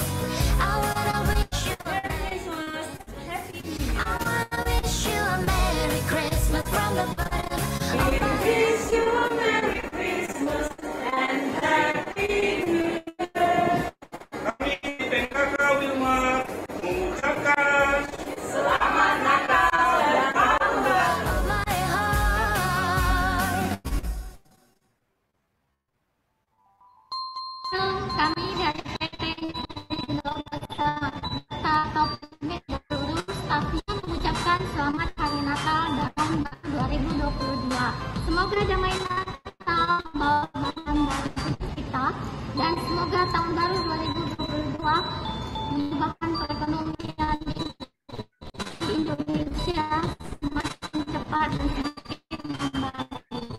I wanna wish you a Merry Christmas, Happy New Year. I wanna wish you a Merry Christmas from the bottom. We wish you a Merry Christmas and Happy New Year. Kami PKK Wilma mengucapkan Selamat Natal dan Tahun Baru. Of my heart. Kami dari PT stafnya mengucapkan selamat Hari Natal dan Tahun Baru 2022. Semoga damai Natal bawa barang baru kita dan semoga Tahun Baru 2022 menyebabkan perekonomian di Indonesia semakin cepat dan semakin membaik.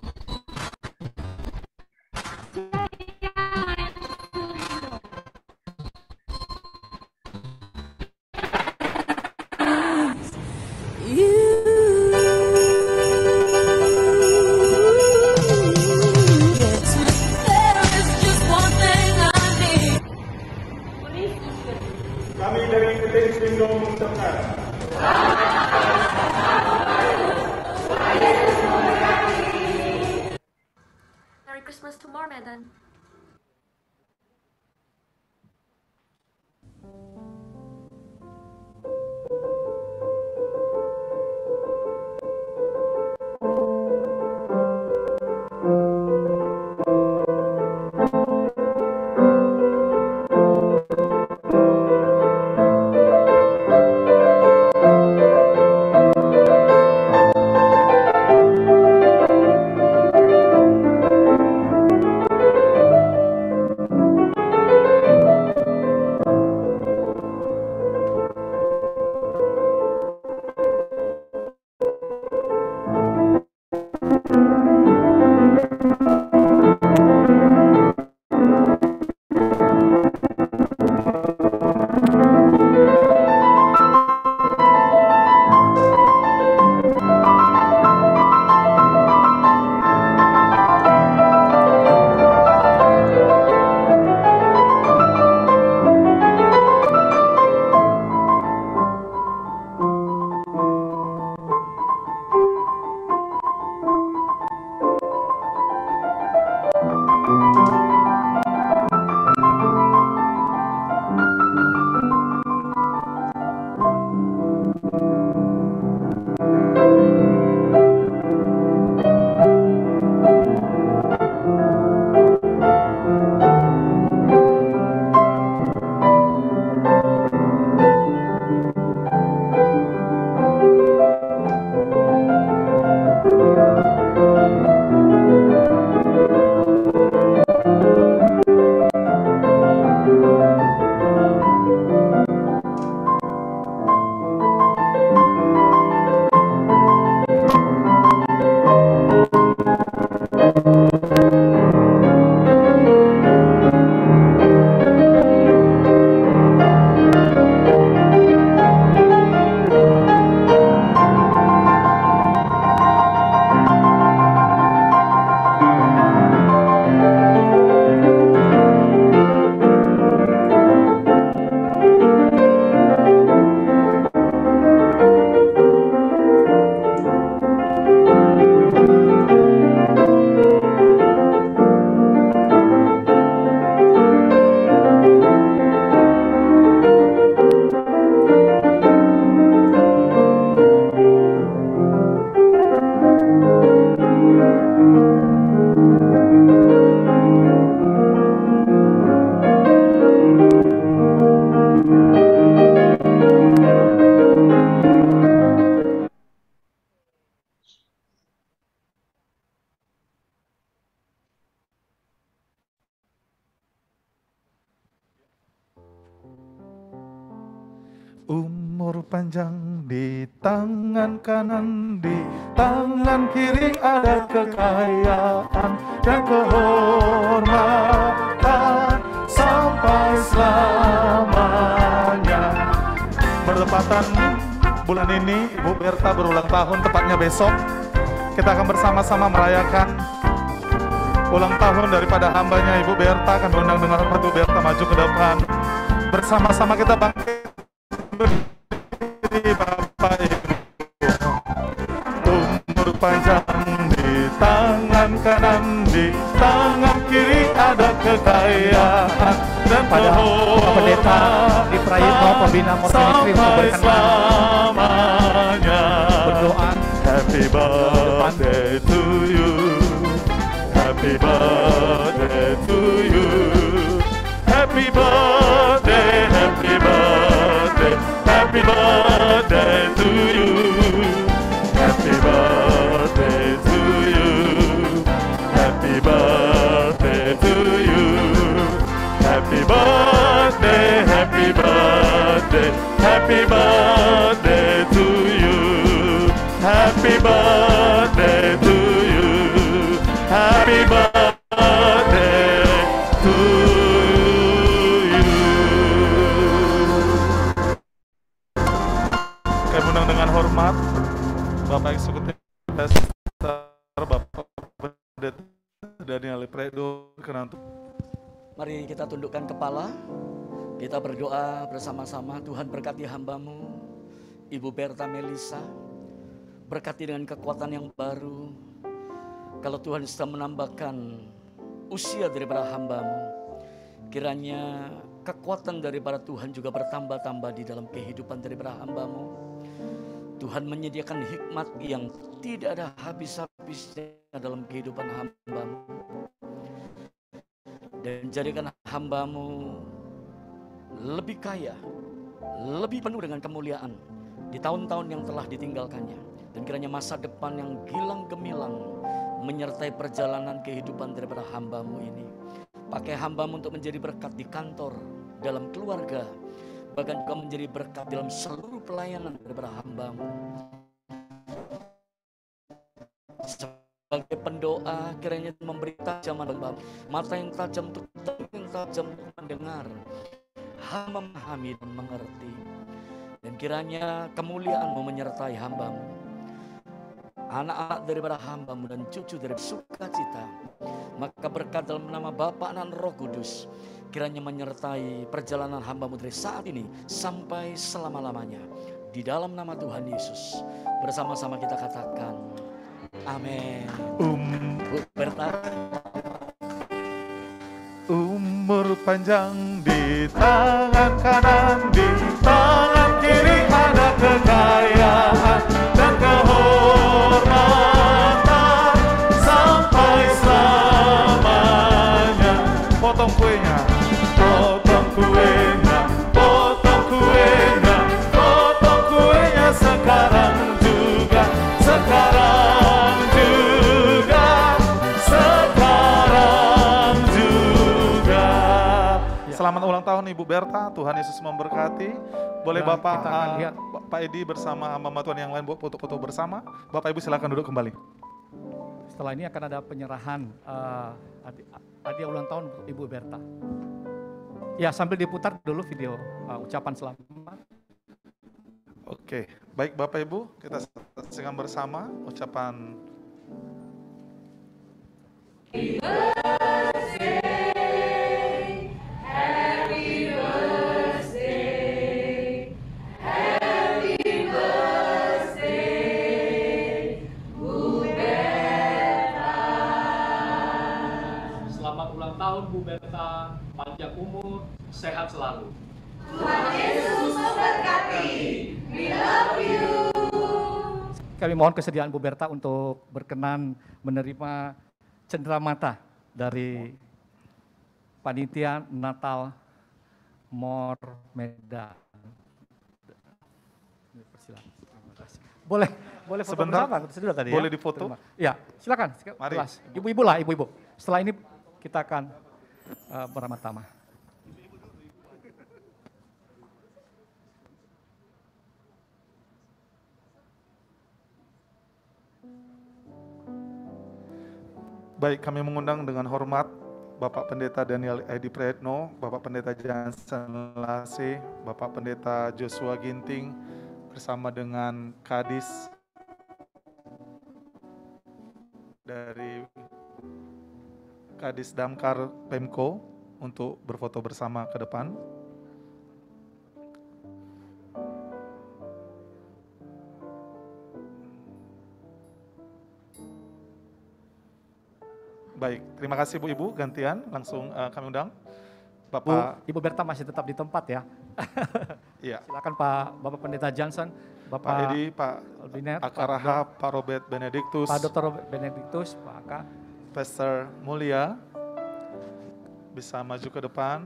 kami dari PT Indo mengucapkan Merry Christmas to more Medan. Umur panjang di tangan kanan, di tangan kiri ada kekayaan dan kehormatan sampai selamanya. Bertepatan bulan ini Ibu Berta berulang tahun, tepatnya besok. Kita akan bersama-sama merayakan ulang tahun daripada hambanya Ibu Berta. Kami undang dengan hormat Ibu Berta maju ke depan. Bersama-sama kita bangkit berdiri Bapak Ibu. Umur panjang di tangan kanan, di tangan kiri ada kekayaan dan pada Bapak Pendeta di Prayitno Pembina More Ministry untuk berkenan berdoa. Happy birthday to you, happy birthday to you, happy birthday, happy birthday, happy birthday to you, happy birthday to you, happy birthday to you, happy birthday, happy birthday, happy birthday to you, happy birthday to you, happy birthday to you. Kami undang dengan hormat Bapak Eksekutif Pastor Bapak Pendeta Daniel Predo berkenan untuk. Mari kita tundukkan kepala, kita berdoa bersama-sama. Tuhan berkati hamba-Mu, Ibu Berta Melisa, berkati dengan kekuatan yang baru. Kalau Tuhan sedang menambahkan usia daripada hamba-Mu, kiranya kekuatan daripada Tuhan juga bertambah-tambah di dalam kehidupan daripada hamba-Mu. Tuhan menyediakan hikmat yang tidak ada habis-habisnya dalam kehidupan hamba-Mu. Dan jadikan hamba-Mu lebih kaya, lebih penuh dengan kemuliaan di tahun-tahun yang telah ditinggalkannya. Dan kiranya masa depan yang gilang gemilang menyertai perjalanan kehidupan daripada hamba-Mu ini. Pakai hamba-Mu untuk menjadi berkat di kantor, dalam keluarga, bahkan juga menjadi berkat dalam seluruh pelayanan daripada hamba-Mu. Sebagai pendoa, kiranya memberi tajaman hamba, mata yang tajam untuk yang tajam untuk mendengar, memahami dan mengerti. Dan kiranya kemuliaan-Mu menyertai hamba-Mu, anak-anak daripada hamba-Mu dan cucu dari sukacita. Maka berkat dalam nama Bapa dan Roh Kudus kiranya menyertai perjalanan hamba-Mu dari saat ini sampai selama-lamanya. Di dalam nama Tuhan Yesus bersama-sama kita katakan amin. Bu Berta, umur panjang di tangan kanan, di tangan kiri ada kekayaan dan kehormatan sampai selamanya. Potong kuenya, potong kuenya, potong kuenya, potong kuenya sekarang juga, sekarang juga, sekarang juga. Selamat ulang tahun Ibu Berta, Tuhan Yesus memberkati. Boleh Dan Bapak kita akan lihat Pak Edi bersama hamba Tuhan yang lain buat foto-foto bersama. Bapak Ibu silakan duduk kembali. setelah ini akan ada penyerahan hadiah ulang tahun untuk Ibu Berta. Ya, sambil diputar dulu video ucapan selamat. Oke, baik Bapak Ibu, kita saksikan bersama ucapan. Happy birthday, happy birthday, happy birthday, Bu Berta. Selamat ulang tahun Bu Berta, panjang umur, sehat selalu. Tuhan Yesus memberkati. We love you. Kami mohon kesediaan Bu Berta untuk berkenan menerima cenderamata dari Panitia Natal More Medan. Boleh foto Sebentar, bersama, sudah tadi boleh ya? difoto? Ya, silakan. Mari. Kelas. Ibu-ibu lah, ibu-ibu. Setelah ini kita akan beramah-tamah. Baik, kami mengundang dengan hormat Bapak Pendeta Daniel Edi Prayetno, Bapak Pendeta Jansen Lase, Bapak Pendeta Joshua Ginting, bersama dengan Kadis dari Kadis Damkar Pemko untuk berfoto bersama ke depan. Baik, terima kasih Bu Ibu, gantian langsung kami undang Bapak. Ibu Berta masih tetap di tempat ya. Iya. Silakan Bapak Pendeta Johnson, Pak Edi, Pak Albinet, Akaraha, Pak Robert Benedictus, Pak Dr. Robert Benedictus, Pak Aka, Pastor Mulia, bisa maju ke depan.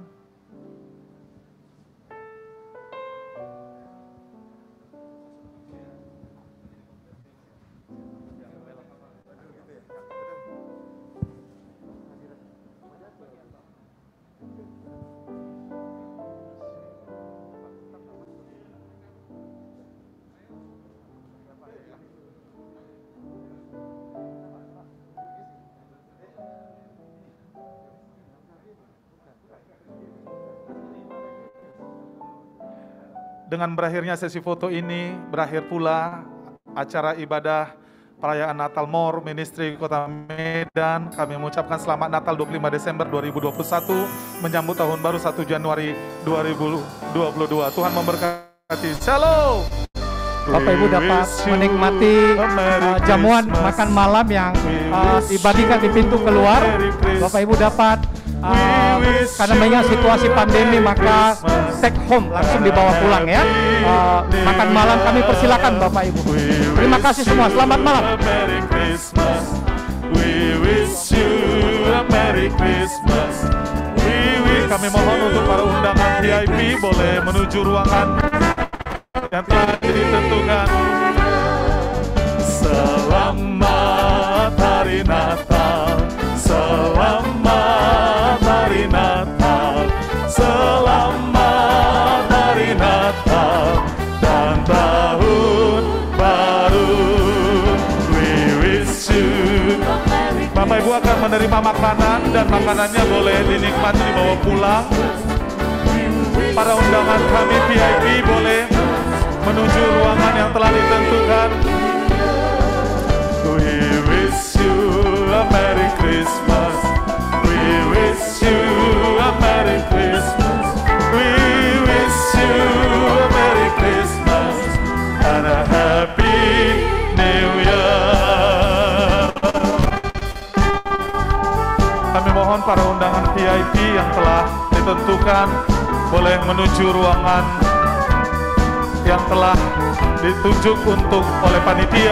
Dengan berakhirnya sesi foto ini, berakhir pula acara ibadah perayaan Natal More Ministry Kota Medan. Kami mengucapkan selamat Natal 25 Desember 2021, menyambut tahun baru 1 Januari 2022. Tuhan memberkati. Shalom. Bapak Ibu dapat menikmati jamuan makan malam yang dibagikan di pintu keluar. Bapak Ibu dapat karena mengingat situasi pandemi maka take home langsung dibawa pulang ya. Makan malam kami persilakan Bapak Ibu. Terima kasih semua. Selamat malam. Merry Christmas. We wish you a Merry Christmas. Kami mohon untuk para undangan VIP boleh menuju ruangan yang telah ditentukan. Selamat Hari Natal, selamat Hari Natal, selamat Hari Natal dan Tahun Baru. We wish you. Bapak Ibu akan menerima makanan dan makanannya boleh dinikmati dibawa pulang. Para undangan kami VIP boleh menuju ruangan yang telah ditentukan. We wish you a Merry Christmas. We wish you a Merry Christmas. We wish you a Merry Christmas and a Happy New Year. Kami mohon para undangan VIP yang telah ditentukan boleh menuju ruangan yang telah ditunjuk oleh panitia.